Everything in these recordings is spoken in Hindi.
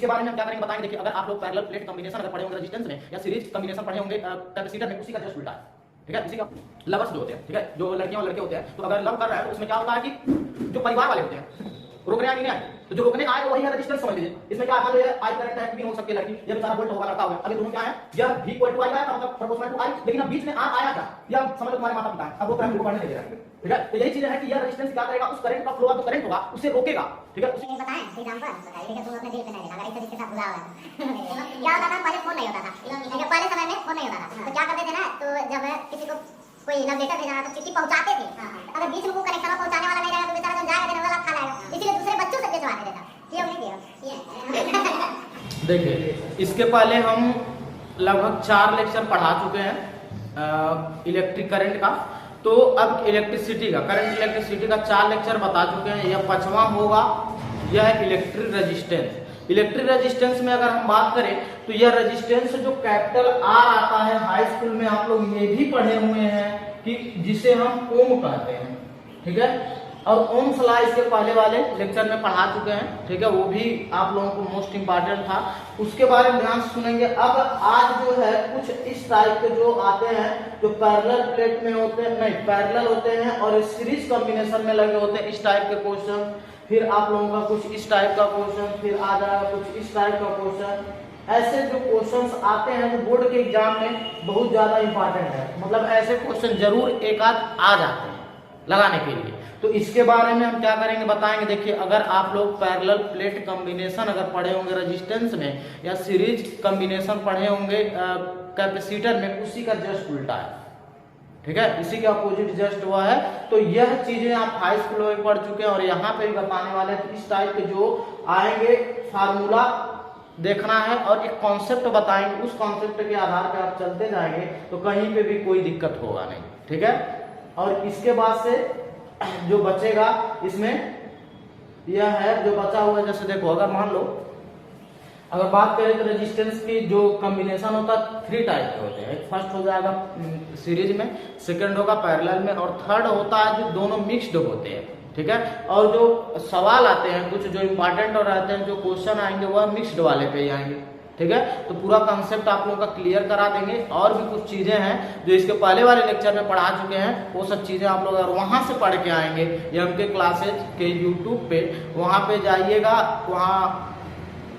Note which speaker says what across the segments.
Speaker 1: इसके बारे में हम क्या करेंगे बताएंगे। देखिए, अगर आप लोग पैरेलल प्लेट कॉम्बिनेशन अगर पढ़े होंगे रेजिस्टेंस में या सीरीज कॉम्बिनेशन पढ़े होंगे कैपेसिटर में, उसी का जस्ट उल्टा है। ठीक है, इसी का लवर्स जो होते हैं, ठीक है, जो लड़कियां और लड़के होते हैं, तो अगर लव कर रहा है तो उसमें क्या होता है कि जो परिवार वाले होते हैं रोकने आए नहीं आए, तो जो रोकने आए वही है रेजिस्टेंस समझ लीजिए। इसमें क्या है, आई करंट है, भी हो सकती है लड़की, ये बेचारा वोल्ट होगा लड़का होगा। अभी दोनों क्या है, यह v इक्वल टू आई आया था, मतलब प्रोपोर्शनल टू आई, लेकिन अब बीच में r आया था, यह समझ लो तुम्हारे माता पिता है, अब वो करंट को बढ़ने नहीं दे रहा है। ठीक है, तो यही चीज है कि यह रेजिस्टेंस क्या करेगा, उस करंट का फ्लो जो करंट होगा उसे रोकेगा। ठीक है,
Speaker 2: उसे बताएं एग्जांपल बताइए कि तुम अपने दिल पे नहीं देखा, अगर इसके साथ बुरा हुआ क्या होता था, पहले फोन नहीं होता था, लेकिन पहले समय में फोन नहीं होता था, तो क्या करते थे ना, तो जब किसी को कोई लव लेटर भेजना तो चिट्ठी पहुंचाते थे। अगर बीच में वो कनेक्शन पहुंचाने वाला नहीं रहेगा तो बेचारा जाएगा देने वाला खा लाएगा, इसलिए दूसरे बच्चों से भिजवाते थे। ये नहीं दिया।
Speaker 1: देखिए, इसके पहले हम लगभग 4 लेक्चर पढ़ा चुके हैं इलेक्ट्रिक करंट का, तो अब इलेक्ट्रिसिटी का, करंट इलेक्ट्रिसिटी का 4 लेक्चर बता चुके हैं। यह 5वां होगा, यह इलेक्ट्रिक रेजिस्टेंस। इलेक्ट्रिक रेजिस्टेंस में अगर हम बात करें तो यह रेजिस्टेंस जो कैपिटल आर आता है, हाई स्कूल में आप लोग ये भी पढ़े हुए हैं कि जिसे हम ओम कहते हैं। ठीक है, और ओम सला इसके पहले वाले लेक्चर में पढ़ा चुके हैं। ठीक है, वो भी आप लोगों को मोस्ट इंपॉर्टेंट था, उसके बारे में ध्यान से सुनेंगे। अब आज जो है कुछ इस टाइप के जो आते हैं, जो पैरेलल प्लेट में होते हैं, नहीं पैरेलल होते हैं और सीरीज कॉम्बिनेशन में लगे होते हैं, इस टाइप के क्वेश्चन। फिर आप लोगों का कुछ इस टाइप का क्वेश्चन, फिर आ जाएगा कुछ इस टाइप का क्वेश्चन। ऐसे जो क्वेश्चंस आते हैं वो बोर्ड के एग्जाम में बहुत ज्यादा इंपॉर्टेंट है, मतलब ऐसे क्वेश्चन जरूर एक आध आ जाते हैं लगाने के लिए। तो इसके बारे में हम क्या करेंगे बताएंगे। देखिए, अगर आप लोग पैरेलल प्लेट कॉम्बिनेशन अगर पढ़े होंगे रेजिस्टेंस में या सीरीज कॉम्बिनेशन पढ़े होंगे कैपेसिटर में, उसी का जस्ट उल्टा है। ठीक है, इसी के अपोजिट जस्ट हुआ है। तो यह चीजें आप हाई स्कूल में पढ़ चुके हैं और यहाँ पे भी बताने वाले हैं। इस टाइप के जो आएंगे फार्मूला देखना है और एक कॉन्सेप्ट बताएंगे, उस कॉन्सेप्ट के आधार पर आप चलते जाएंगे तो कहीं पे भी कोई दिक्कत होगा नहीं। ठीक है, और इसके बाद से जो बचेगा इसमें यह है जो बचा हुआ है। जैसे देखो, अगर मान लो अगर बात करें तो रेजिस्टेंस की जो कॉम्बिनेशन होता है 3 टाइप के होते हैं। एक फर्स्ट हो जाएगा सीरीज में, सेकंड होगा पैरेलल में, और थर्ड होता है जो दोनों मिक्स्ड होते हैं। ठीक है, और जो सवाल आते हैं कुछ जो इंपॉर्टेंट और रहते हैं, जो क्वेश्चन आएंगे वह मिक्स्ड वाले पे ही आएंगे। ठीक है, तो पूरा कंसेप्ट आप लोगों का क्लियर करा देंगे। और भी कुछ चीजें हैं जो इसके पहले वाले लेक्चर में पढ़ा चुके हैं, वो सब चीजें आप लोग अगर वहां से पढ़ के आएंगे एम के क्लासेज के यूट्यूब पे, वहां पे जाइएगा, वहां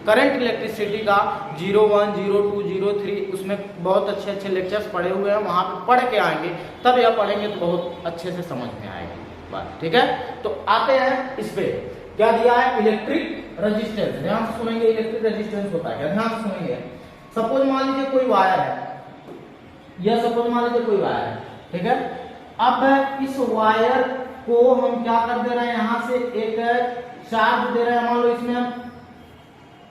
Speaker 1: करंट इलेक्ट्रिसिटी का 01, 02, 03 उसमें बहुत अच्छे अच्छे लेक्चर्स पढ़े हुए हैं, वहां पे पढ़ के आएंगे, तब यह पढ़ेंगे तो बहुत अच्छे से समझ में आएगी बात। ठीक है, तो आते हैं इस पे, क्या दिया है, इलेक्ट्रिक रेजिस्टेंस। ध्यान से सुनेंगे, इलेक्ट्रिक रेजिस्टेंस होता है क्या, ध्यान से सुनेंगे। सपोज मान लीजिए कोई वायर है, यह सपोज मान लीजिए कोई वायर है। ठीक है, अब इस वायर को हम क्या कर दे रहे हैं, यहां से एक चार्ज दे रहे हैं, मान लो इसमें हम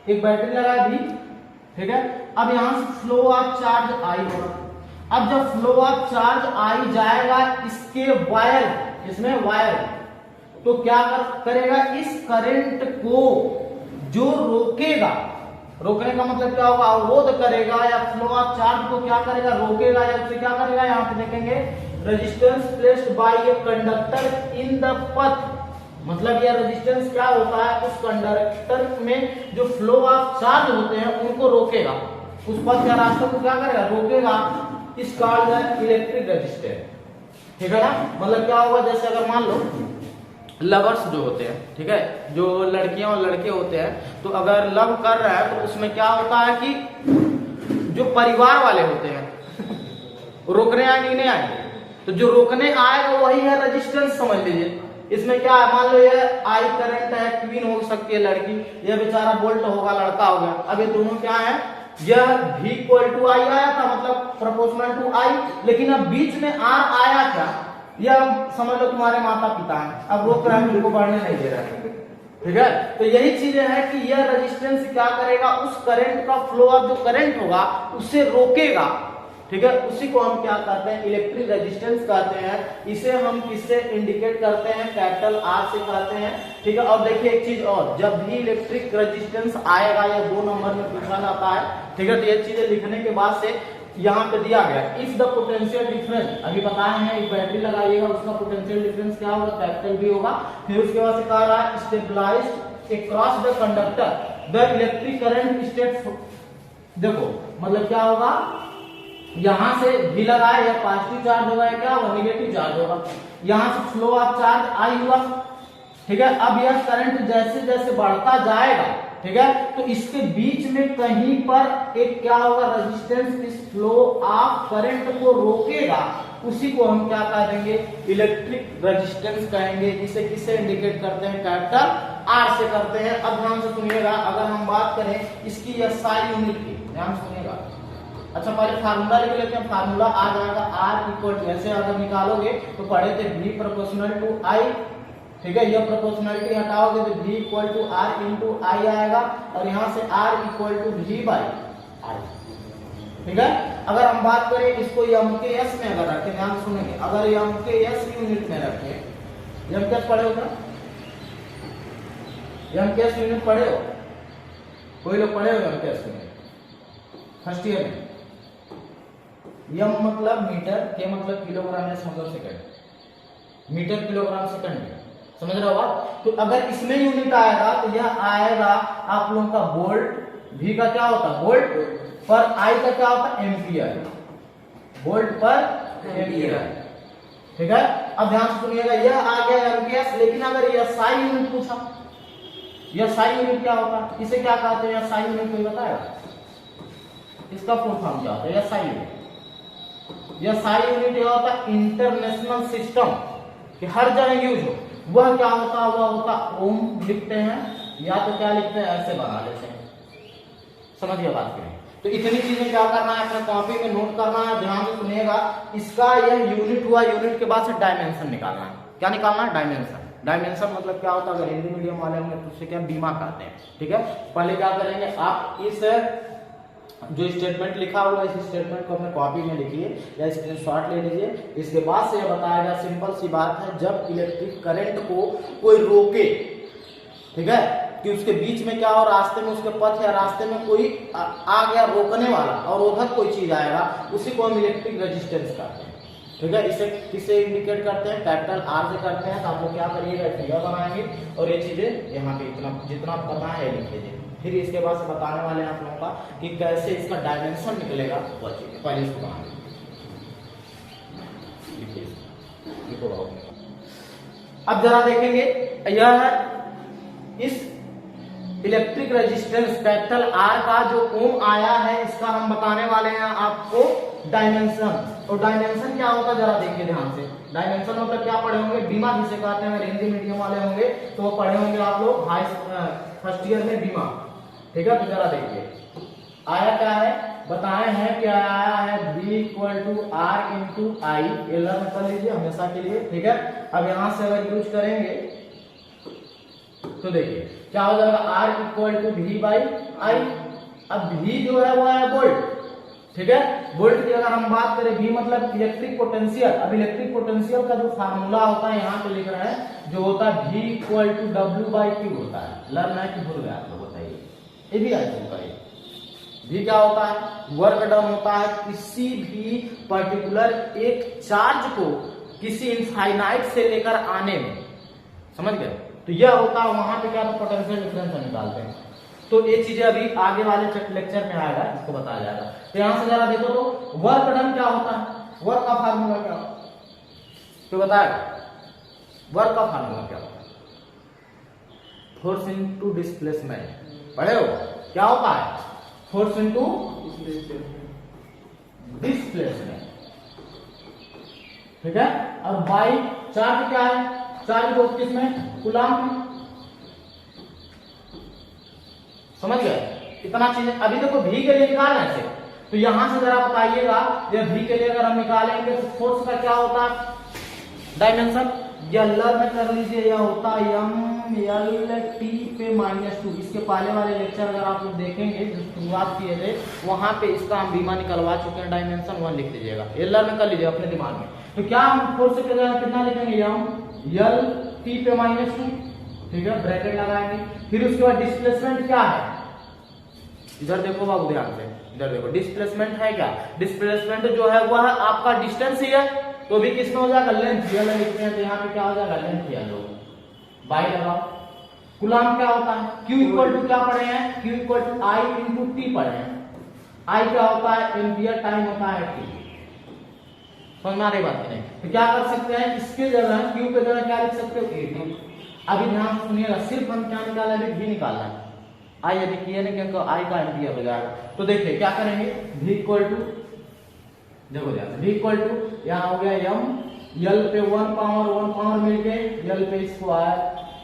Speaker 1: एक बैटरी लगा दी। ठीक है, अब यहां से फ्लो ऑफ चार्ज आई होगा। अब जब फ्लो ऑफ चार्ज आई जाएगा इसके वायर, इसमें वायर, तो क्या करेगा, इस करंट को जो रोकेगा, रोकने का मतलब क्या होगा, अवरोध करेगा, या फ्लो ऑफ चार्ज को क्या करेगा, रोकेगा, या उसे क्या करेगा, यहां पे देखेंगे resistance placed bye a conductor in the path, मतलब यह रेजिस्टेंस क्या होता है, उस कंडक्टर में जो फ्लो ऑफ चार्ज होते हैं उनको रोकेगा, उस पथ का रास्ते को क्या करेगा, रोकेगा। इस कॉल्ड है इलेक्ट्रिक रेजिस्टेंस। ठीक है ना, मतलब क्या होगा, जैसे अगर मान लो लवर्स जो होते हैं, ठीक है, जो लड़कियां और लड़के होते हैं, तो अगर लव कर रहा है तो उसमें क्या होता है कि जो परिवार वाले होते हैं रोकने आएंगे नहीं आएंगे, तो जो रोकने आएगा वही है रेजिस्टेंस समझ लीजिए। इसमें क्या है, मान लो ये आई करंट है, क्वीन हो सकती है लड़की, यह बेचारा बोल्ट होगा लड़का हो गया। अब ये दोनों क्या है, यह v इक्वल टू आई आया था, मतलब प्रोपोर्शनल टू आई, लेकिन अब बीच में r आया क्या, यह समझ लो तुम्हारे माता पिता है, अब रोक रहा है, उनको बढ़ने नहीं दे रहा है। ठीक है, तो यही चीजें हैं कि यह रेजिस्टेंस क्या करेगा, उस करंट का फ्लो ऑफ जो करंट होगा उसे रोकेगा। ठीक है, उसी को हम क्या कहते हैं, इलेक्ट्रिक रेजिस्टेंस कहते हैं। इसे हम किससे इंडिकेट करते हैं, कैपिटल आर से कहते हैं। ठीक है, और देखिए एक चीज और, जब भी इलेक्ट्रिक रेजिस्टेंस आएगा या 2 नंबर में पूछा जाता है। ठीक है, तो ये चीजें लिखने के बाद से यहाँ पे दिया गया, इफ द पोटेंशियल डिफरेंस, अभी बताए हैं, एक बैटरी लगाइएगा, उसका पोटेंशियल डिफरेंस क्या होगा, कैपिटल भी होगा। फिर उसके बाद से कह रहा है stabilized across the conductor, the electric current state, देखो मतलब क्या होगा, यहां से भी लगाए या पॉजिटिव चार्ज होगा या क्या, वो निगेटिव चार्ज होगा, यहां से फ्लो ऑफ चार्ज आई हुआ, ठीक है। अब यह करंट जैसे जैसे बढ़ता जाएगा, ठीक है, तो इसके बीच में कहीं पर एक क्या होगा, रेजिस्टेंस इस फ्लो ऑफ करंट को रोकेगा, उसी को हम क्या कह देंगे, इलेक्ट्रिक रेजिस्टेंस कहेंगे, जिसे किसे इंडिकेट करते हैं, कैपिटल आर से करते हैं। अब ध्यान से सुनिएगा, अगर हम बात करें इसकी एसआई यूनिट की, ध्यान सुनिएगा। अच्छा पहले फार्मूला लिख लेते हैं, फार्मूला आ जाएगा आर इक्वल टू, ऐसे अगर निकालोगे तो पढ़े थे V प्रोपोर्शनल टू I, ठीक है, यह प्रोपोर्शनलिटी हटाओगे तो V equal to R into I आएगा, और यहाँ से R equal to V by I, ठीक है। अगर हम बात करें इसको MKS में अगर रखें, ध्यान सुनेंगे, अगर MKS यूनिट में रखें, MKS पढ़े हो क्या, MKS यूनिट पढ़े हो, कोई लोग पढ़े हो MKS यूनिट फर्स्ट ईयर में? M मतलब मीटर, K मतलब किलोग्राम, S मतलब सेकंड, मीटर किलोग्राम सेकंड, समझ रहे हो आप? तो अगर इसमें यूनिट आएगा तो यह आएगा आप लोगों का वोल्ट, V का क्या होता है वोल्ट, पर I का क्या होता है एम्पियर, वोल्ट पर एम्पियर, ठीक है। अब ध्यान से सुनिएगा, यह आ गया एम्पियर, लेकिन अगर यह SI यूनिट पूछा, यह SI यूनिट क्या होता है, इसे क्या कहते हैं, SI यूनिट कोई बताएगा, इसका फुल फॉर्म क्या होता है, SI यूनिट, यह SI यूनिट यह होता है इंटरनेशनल सिस्टम, कि हर जगह यूज हो, वह क्या होता है, वह होता ओम लिखते हैं, या तो क्या लिखते हैं, ऐसे बना लेते हैं, समझिए बात करें। तो इतनी चीजें क्या करना है, अपने कॉपी में नोट करना है, ध्यान से सुनिएगा। इसका यह यूनिट हुआ, यूनिट के बाद से डायमेंशन निकालना है, क्या निकालना है, डायमेंशन। डायमेंशन मतलब क्या होता है, अगर हिंदी मीडियम वाले होंगे तो उससे क्या बीमा कहते हैं, ठीक है। पहले क्या करेंगे, आप इस जो स्टेटमेंट लिखा हुआ है, इस स्टेटमेंट को अपने कॉपी में लिखिए या स्क्रीनशॉट ले लीजिए। इसके बाद से यह बताएगा, सिंपल सी बात है, जब इलेक्ट्रिक करंट को कोई रोके, ठीक है, कि उसके बीच में क्या हो, रास्ते में उसके पथ या रास्ते में कोई आ गया रोकने वाला, और उधर कोई चीज आएगा, उसी को हम इलेक्ट्रिक रेजिस्टेंस कहते हैं, ठीक है। इसे किससे इंडिकेट करते हैं, कैपिटल आर से करते हैं। तो आप लोग क्या करिएगा, फिगर बनाएंगे और ये चीजें यहाँ पे इतना जितना पता है लिख लीजिए। फिर इसके बाद से बताने वाले हैं आप लोगों का कि कैसे इसका डायमेंशन निकलेगा, वो चीजें पहले इसको बनाएंगे। अब जरा देखेंगे, यह है इस इलेक्ट्रिक रेजिस्टेंस कैपिटल आर का जो ओम आया है, इसका हम बताने वाले हैं आपको डायमेंशन। और डायमेंशन क्या होता है जरा देखिए ध्यान से। डायमेंशन मतलब क्या पढ़े होंगे, बीमा जिसे कहते हैं, हिंदी मीडियम वाले होंगे तो वो पढ़े होंगे आप लोग फर्स्ट ईयर में बीमा, ठीक है। तो जरा देखिए आया क्या है, बताए हैं क्या आया है, B equal to R into I, एलर में कर लीजिए हमेशा के लिए, ठीक है। अब यहां से अगर यूज करेंगे तो देखिए क्या हो जाएगा, R equal to V by I. अब V जो है वो है वोल्ट, ठीक है। वोल्ट की अगर हम बात करें, V मतलब इलेक्ट्रिक पोटेंशियल। अब इलेक्ट्रिक पोटेंशियल का जो फार्मूला होता है यहाँ पे लिख रहे हैं, जो होता है V equal to W by Q होता है। लर्न है कि भूल गए आप लोग, बताइए, ये भी आई होता है। V क्या होता है, वर्क डन होता है किसी भी पर्टिकुलर एक चार्ज को किसी इनफाइनाइट से लेकर आने में, समझ गए। तो यह होता है वहां पे क्या पोटेंशियल डिफरेंस निकालते हैं। तो ये चीजें अभी आगे वाले लेक्चर में आएगा, इसको बताया जाएगा। तो यहां से जरा देखो तो वर्क डन क्या होता है, वर्क का फार्मूला क्या होता है, तो बताएगा वर्क का फार्मूला क्या होता है, फोर्स इनटू डिस्प्लेसमेंट। पढ़े हो क्या होता है, फोर्स इनटू डिस्प्लेसमेंट, ठीक है। और बाई चार्ज क्या है, चार्ज को किसमें, कूलम, समझ गए। इतना चीज अभी देखो V के लिए निकालना है, तो यहां से जरा बताइएगा, जब V के लिए अगर हम निकालेंगे तो फोर्स का क्या होता है, डायमेंशन, या लर्न में कर लीजिए, यह होता है MLT पे -2। इसके पहले वाले लेक्चर अगर आप लोग देखेंगे जो शुरुआत किए थे, वहां पे इसका हम बीमा निकलवा चुके हैं, डायमेंशन 1 लिख लीजिएगा, ये लर्न कर लीजिए अपने दिमाग में। तो क्या हम फोर्स के जगह कितना लिखेंगे, MLT पे -2, ठीक है, ब्रैकेट लगाएंगे। फिर उसके बाद डिस्प्लेसमेंट क्या है, इधर देखो बाबू ध्यान से, इधर देखो डिस्प्लेसमेंट है क्या, डिस्प्लेसमेंट जो है वह आपका डिस्टेंस ही है, तो भी किसमें हो जाएगा, लेंथ। लिखते हैं तो यहाँ पे क्या हो जाएगा, लेंथ, बाई लगाओ, कूलाम क्या होता है, Q इक्वल टू क्या पढ़े हैं, Q equal to I into t पढ़े हैं। I क्या होता है, एम्पियर, टाइम होता है टी। समझ में आ रही बात नहीं? तो क्या कर सकते हैं, इसके जगह Q के जगह क्या लिख सकते हो, AT। अभी ध्यान सुनिएगा, सिर्फ हम क्या निकाला है, भी निकालना है। आई यदि किए नहीं क्या, आई का एम्पियर हो जाएगा। तो देखिए क्या करेंगे, V इक्वल टू, देखो ध्यान, V इक्वल टू यहाँ हो गया m, L पे 1 पावर मिलके L पे स्क्वायर,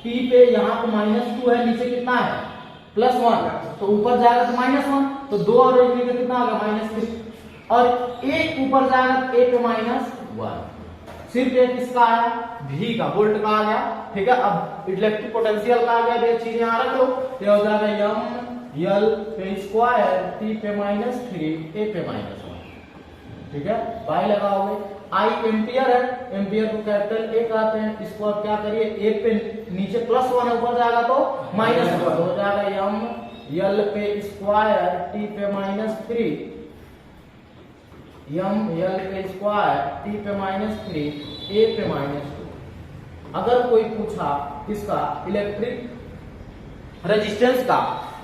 Speaker 1: T पे यहाँ पे -2 है, नीचे कितना है +1, तो ऊपर जाएगा तो -1, तो 2 और 1 मिलकर कितना होगा -3, और 1 ऊपर जाएगा तो a पे -1, सिर्फ एक किसका आया, V का, वोल्ट का आ गया। ठीक है, अब इलेक्ट्रिक पोटेंशियल का आ गया, ये चीज यहाँ रख लो, ये हो जाएगा m L पे स्क्वायर, T पे -3, a पे -1। ठीक है, y लगाओगे, I एम्पियर है, एम्पियर को कैपिटल A कहते हैं, इसको आप क्या करिए, A पे नीचे +1 है, ऊपर जाएगा तो -1, हो जाएगा m L पे स्क्वायर, T पे -3, m L पे स्क्वायर, T पे -3, A पे -2। अगर कोई पूछा किसका, इलेक्ट्रिक रेजिस्टेंस का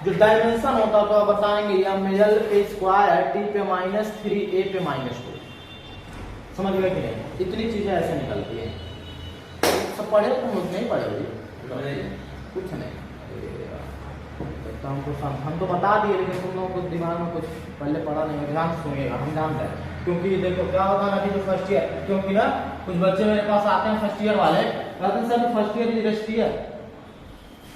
Speaker 1: जो डायमेंशन होता है तो आप बताएंगे m L पे स्क्वायर, T पे -3, A पे -2। समझ गए कि नहीं, इतनी चीजें ऐसे निकलती है। सब पढ़े तुम लोग नहीं पढ़े कुछ नहीं, तो हम तो बता दिए, लेकिन तुम लोगों को दिमाग में कुछ पहले पढ़ा नहीं है। ध्यान सुनिएगा, हम जानते हैं, क्योंकि देखो क्या होता है ना कि जो फर्स्ट ईयर, क्योंकि ना कुछ बच्चे मेरे पास आते हैं फर्स्ट ईयर वाले, कहते हैं सर फर्स्ट ईयर की रेस्ट ईयर,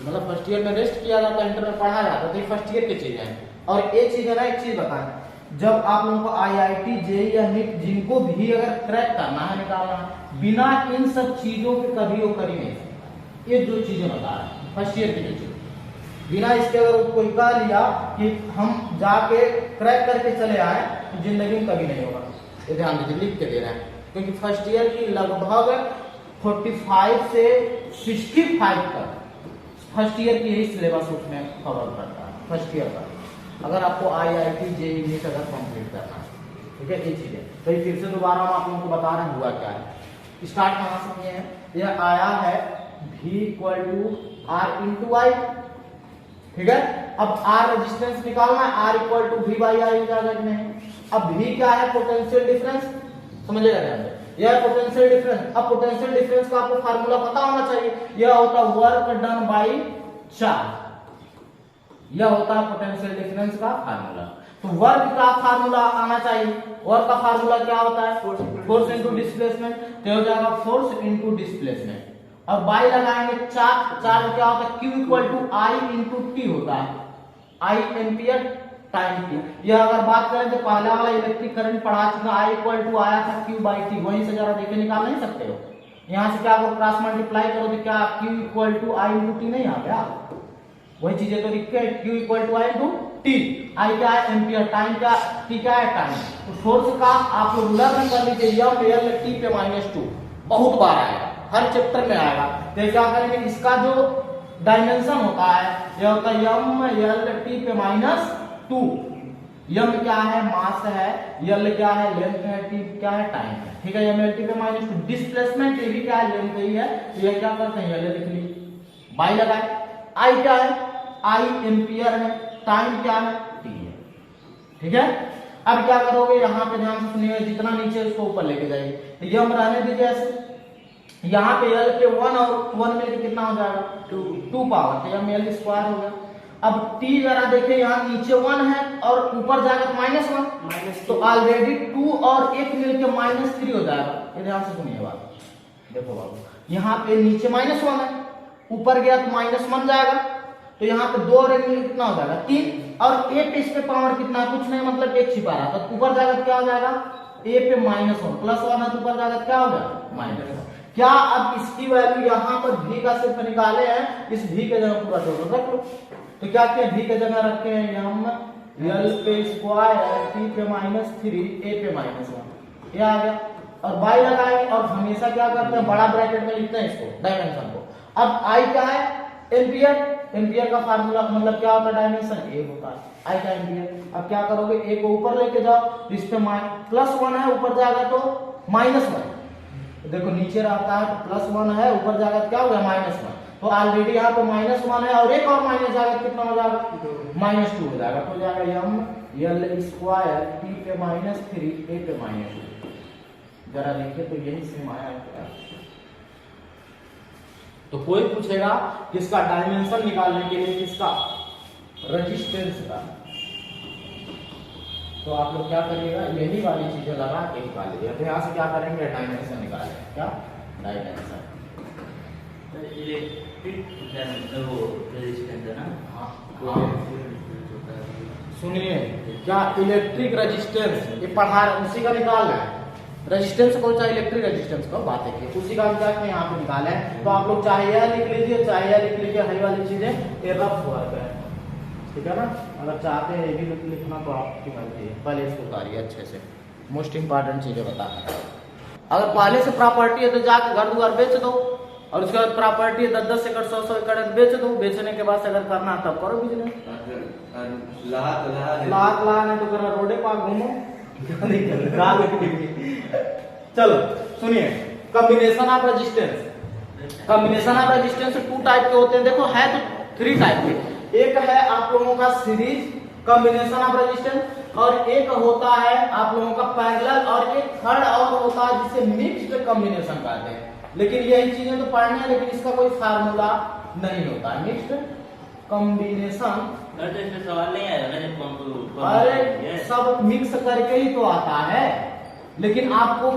Speaker 1: मतलब फर्स्ट ईयर में रेस्ट किया जाता है, इंटर में पढ़ा जाता है, तो ये फर्स्ट ईयर की चीजें हैं। और एक चीज है ना, एक चीज बताएं, जब आप लोगों को IIT JEE या NIT जिनको भी अगर क्रैक करना है, निकालना है, बिना इन सब चीजों के कभी वो करी नहीं, ये जो चीजें बता रहे हैं फर्स्ट ईयर की चीजें, बिना इसके अगर कोई कह लिया कि हम जाके क्रैक करके चले आए, तो जिंदगी में कभी नहीं होगा। ये ध्यान दीजिए, लिख के दे रहे हैं, क्योंकि फर्स्ट ईयर की लगभग 45 से 65 तक फर्स्ट ईयर की यही सिलेबस उसमें कवर करता है, फर्स्ट ईयर का, अगर आपको IIT JEE NIT अगर कंप्लीट करना है। ठीक है, ये चीज है। तो फिर से दोबारा हम आप लोगों को बता रहे हैं हुआ क्या है। स्टार्ट कहां से किए हैं, यह आया है V equal to R into I. ठीक है, अब R रेजिस्टेंस निकालना है, R equal to V by I हो जाएगा कि नहीं। अब V क्या है, पोटेंशियल डिफरेंस, समझिएगा ध्यान से, यह पोटेंशियल डिफरेंस। अब पोटेंशियल डिफरेंस का आपको फार्मूला पता होना चाहिए, यह होता वर्क डन बाई चार्ज, यह होता है पोटेंशियल डिफरेंस का फार्मूला। तो वर्क का फार्मूला आना चाहिए, वर्क का फार्मूला क्या होता है, फोर्स इनटू डिस्प्लेसमेंट, तो हो जाएगा फोर्स इनटू डिस्प्लेसमेंट, और बाई लगाएंगे चार्ज, चार्ज क्या होता है, Q equal to I into t होता है, I एम्पियर टाइम टी। यह अगर बात करें तो पहला वाला इलेक्ट्रिक करंट पढ़ा चुका, I इक्वल टू आया था Q बाई टी, वहीं से जरा देखे निकाल नहीं सकते हो, यहाँ से क्या करो, क्रॉस मल्टीप्लाई करो तो क्या Q equal to I into t नहीं आ गया, वही चीजें तो लिख के Q equal to I into t. I क्या है, एम्पियर, टाइम क्या, टी क्या है, टाइम। तो फोर्स का आप लोग रूलर में कर लीजिए, m L T पे -2, बहुत बार आएगा, हर चैप्टर में आएगा। तो क्या करेंगे, इसका जो डायमेंशन होता है यह होता है m L T पे -2। m क्या है, मास है, L क्या है, लेंथ है, T क्या है, टाइम है। ठीक है, m L T पे -2। डिस्प्लेसमेंट ये भी क्या है, लेंथ ही है, तो ये क्या करते हैं, L लिख ली, बाई लगाए। I क्या है, I एम्पियर है, टाइम क्या है, T है। ठीक है, अब क्या करोगे, यहाँ पे ध्यान से सुनिए, जितना नीचे उसको ऊपर लेके जाइए, तो ये हम रहने दीजिए ऐसे, यहाँ पे L पे 1 और 1 मिलकर कितना हो जाएगा, 2 पावर, तो यह L स्क्वायर हो गया। अब T जरा देखिए, यहाँ नीचे 1 है और ऊपर जाएगा तो -1, तो ऑलरेडी 2 और 1 मिलकर -3 हो जाएगा। ये ध्यान से सुनिए बात, देखो बाबू, यहाँ पे नीचे -1 है, ऊपर गया तो -1 जाएगा, तो यहाँ पे 2 और 1 मिलकर कितना हो जाएगा, 3, और A पे इस पे पावर कितना, कुछ नहीं, मतलब 1 छिपा रहा, तो ऊपर जाएगा तो क्या हो जाएगा, A पे -1, +1 है तो ऊपर जाएगा क्या हो जाएगा, -1। क्या अब इसकी वैल्यू यहाँ पर V का सिर्फ निकाले हैं, इस V के जगह पूरा टोटल रख लो। तो क्या किया, V के जगह रखते हैं m L पे स्क्वायर, T पे -3, A पे -1, ये आ गया, और बाई लगाएंगे, और हमेशा क्या करते हैं, बड़ा ब्रैकेट में लिखते हैं इसको, डायमेंशन को। अब I क्या है, एम्पियर, एम्पियर का फार्मूला मतलब क्या होता है, डायमेंशन A होता है, I का एम्पियर। अब क्या करोगे, A को ऊपर लेके जाओ, तो इस पे +1 है, ऊपर जाएगा तो -1, देखो नीचे रहता है, +1 है, ऊपर जाएगा तो क्या हो गया, -1, तो ऑलरेडी यहाँ पे -1 है और एक और माइनस जाएगा, कितना हो जाएगा, -2 हो जाएगा। तो जाएगा m l स्क्वायर t पे -3 a पे -2। जरा देखिए तो यही सेम आया क्या। तो कोई पूछेगा किसका डायमेंशन निकालने के लिए, किसका, रेजिस्टेंस का, तो आप लोग क्या करिएगा, यही वाली चीजें लगा के निकालिएगा। तो यहाँ से क्या करेंगे, डायमेंशन निकालेंगे, क्या डायमेंशन।
Speaker 3: वो रेजिस्टेंस है ना।
Speaker 1: हाँ सुनिए, क्या इलेक्ट्रिक रेजिस्टेंस ये पढ़ा उसी का निकाल रहे हैं। रेजिस्टेंस को चाहे इलेक्ट्रिक रेजिस्टेंस को बात है कि उसी का हम क्या यहाँ पे निकाले हैं। तो आप लोग चाहे यह लिख लीजिए, चाहे यह लिख लीजिए, हरी वाली चीजें ये रफ वर्क है, ठीक है ना। अगर चाहते हैं ये भी लिखना तो आपकी मर्जी है। पहले इसको उतारिए अच्छे से, मोस्ट इंपॉर्टेंट चीजें बताना है। अगर पहले से प्रॉपर्टी है तो जाके घर द्वार बेच दो, और उसके बाद प्रॉपर्टी 10-10 एकड़ 100-100 एकड़ बेच दो। बेचने के बाद अगर करना तब करो बिजनेस। लाख नहीं तो कर रोडे पर घूमो। चलो सुनिए, combination of resistance. Combination of resistance 2 type के होते हैं। देखो है तो 3 टाइप के। एक है आप लोगों का सीरीज कॉम्बिनेशन ऑफ रेजिस्टेंस, और एक होता है आप लोगों का पैरेलल, और एक थर्ड और होता है जिसे मिक्स्ड कॉम्बिनेशन कहते हैं। लेकिन यही चीजें तो पढ़नी है, लेकिन इसका कोई फार्मूला नहीं होता है। मिक्स्ड कॉम्बिनेशन,
Speaker 3: सवाल नहीं आया ना,
Speaker 1: अरे सब मिक्स करके ही तो आता है, लेकिन आपको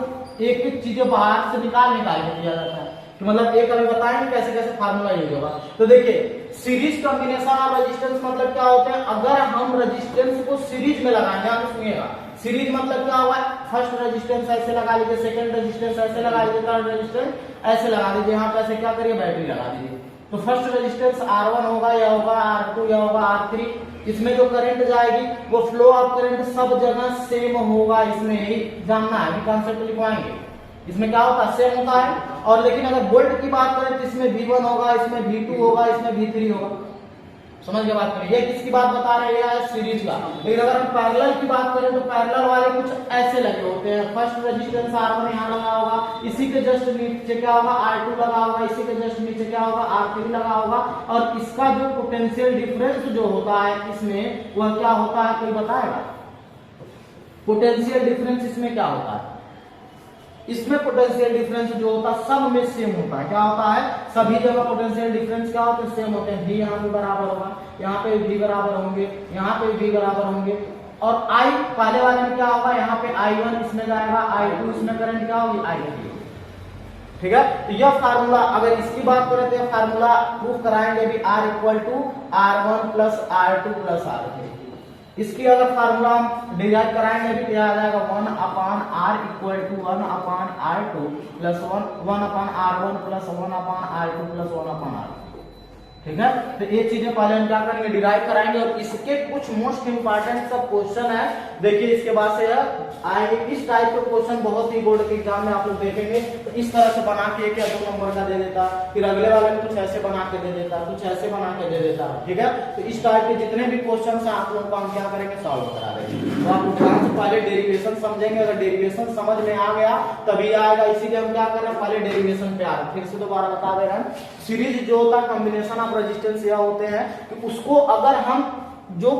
Speaker 1: एक एक चीजें बाहर से निकाल के दिया जाता है। तो मतलब एक अभी बताएंगे कैसे कैसे फार्मूला यूज होगा। तो देखिए, सीरीज कॉम्बिनेशन ऑफ रेजिस्टेंस मतलब क्या होते हैं, अगर हम रेजिस्टेंस को सीरीज में लगाएंगे, आप सुनिएगा, सीरीज मतलब क्या हुआ, फर्स्ट रेजिस्टेंस ऐसे लगा लीजिए, सेकंड रेजिस्टेंस ऐसे लगा लीजिए, थर्ड रेजिस्टेंस ऐसे लगा दीजिए। यहाँ पे ऐसे क्या करिए, बैटरी लगा दीजिए। तो फर्स्ट रेजिस्टेंस R1 होगा, या होगा R2, या होगा R3। इसमें जो करंट जाएगी वो फ्लो ऑफ करंट सब जगह सेम होगा। इसमें यही जानना है, अभी कॉन्सेप्ट लिखवाएंगे। इसमें क्या होता है, सेम होता है। और लेकिन अगर वोल्ट की बात करें तो इसमें V1 होगा, इसमें V2 होगा, इसमें V3 होगा। समझ के बात करें, ये किसकी बात बता रहे हैं, सीरीज का। लेकिन अगर हम पैरेलल की बात करें तो पैरेलल वाले कुछ ऐसे लगे होते हैं। फर्स्ट रेजिस्टेंस R1 यहाँ लगा होगा, इसी के जस्ट नीचे क्या होगा, R2 लगा होगा, इसी के जस्ट नीचे क्या होगा, R3 लगा होगा। और इसका जो पोटेंशियल डिफरेंस जो होता है इसमें, वह क्या होता है, कोई बताएगा? पोटेंशियल डिफरेंस इसमें क्या होता है? इसमें पोटेंशियल डिफरेंस जो होता है सब में सेम होता है। क्या होता है, सभी जगह पोटेंशियल डिफरेंस क्या होते हैं, सेम होते हैं। V यहाँ पे बराबर होगा, यहाँ पे V बराबर होंगे, यहाँ पे V बराबर होंगे। और I पहले वाले में क्या होगा, यहाँ पे I1 इसमें जाएगा, I2 इसमें करंट क्या होगी, I3। ठीक है, तो यह फार्मूला, अगर इसकी बात करें तो यह फार्मूला प्रूफ कराएंगे भी, R equal to R1 plus R2 plus R3। इसकी अगर फार्मूला हम डिराइव कराएंगे भी क्या आ जाएगा, 1/R equal to 1/R2 plus 1/R1 plus 1/R2 plus 1/R। ठीक है, तो ये चीजें पहले हम क्या करेंगे, डिराइव कराएंगे। और इसके कुछ मोस्ट इंपॉर्टेंट सब क्वेश्चन है, देखिए इसके बाद से आएंगे। इस टाइप के क्वेश्चन बहुत ही बोर्ड के एग्जाम में आप लोग देखेंगे। तो इस तरह से बना के 1 या 2 नंबर का दे देता, फिर अगले वाले में कुछ ऐसे बना के दे देता, कुछ ऐसे बना के दे देता। ठीक है, तो इस टाइप के जितने भी क्वेश्चन है आप लोग को हम क्या करेंगे, सॉल्व करा देंगे। तो आप ध्यान से पहले डेरिवेशन समझेंगे। अगर डेरिवेशन समझ में आ गया तभी आएगा, इसीलिए हम क्या कर रहे हैं, पहले डेरिवेशन पे आ रहे हैं। फिर से दोबारा बता दे रहे हैं, सीरीज जो होता है कॉम्बिनेशन ऑफ रेजिस्टेंस यह होते हैं कि उसको अगर हम जो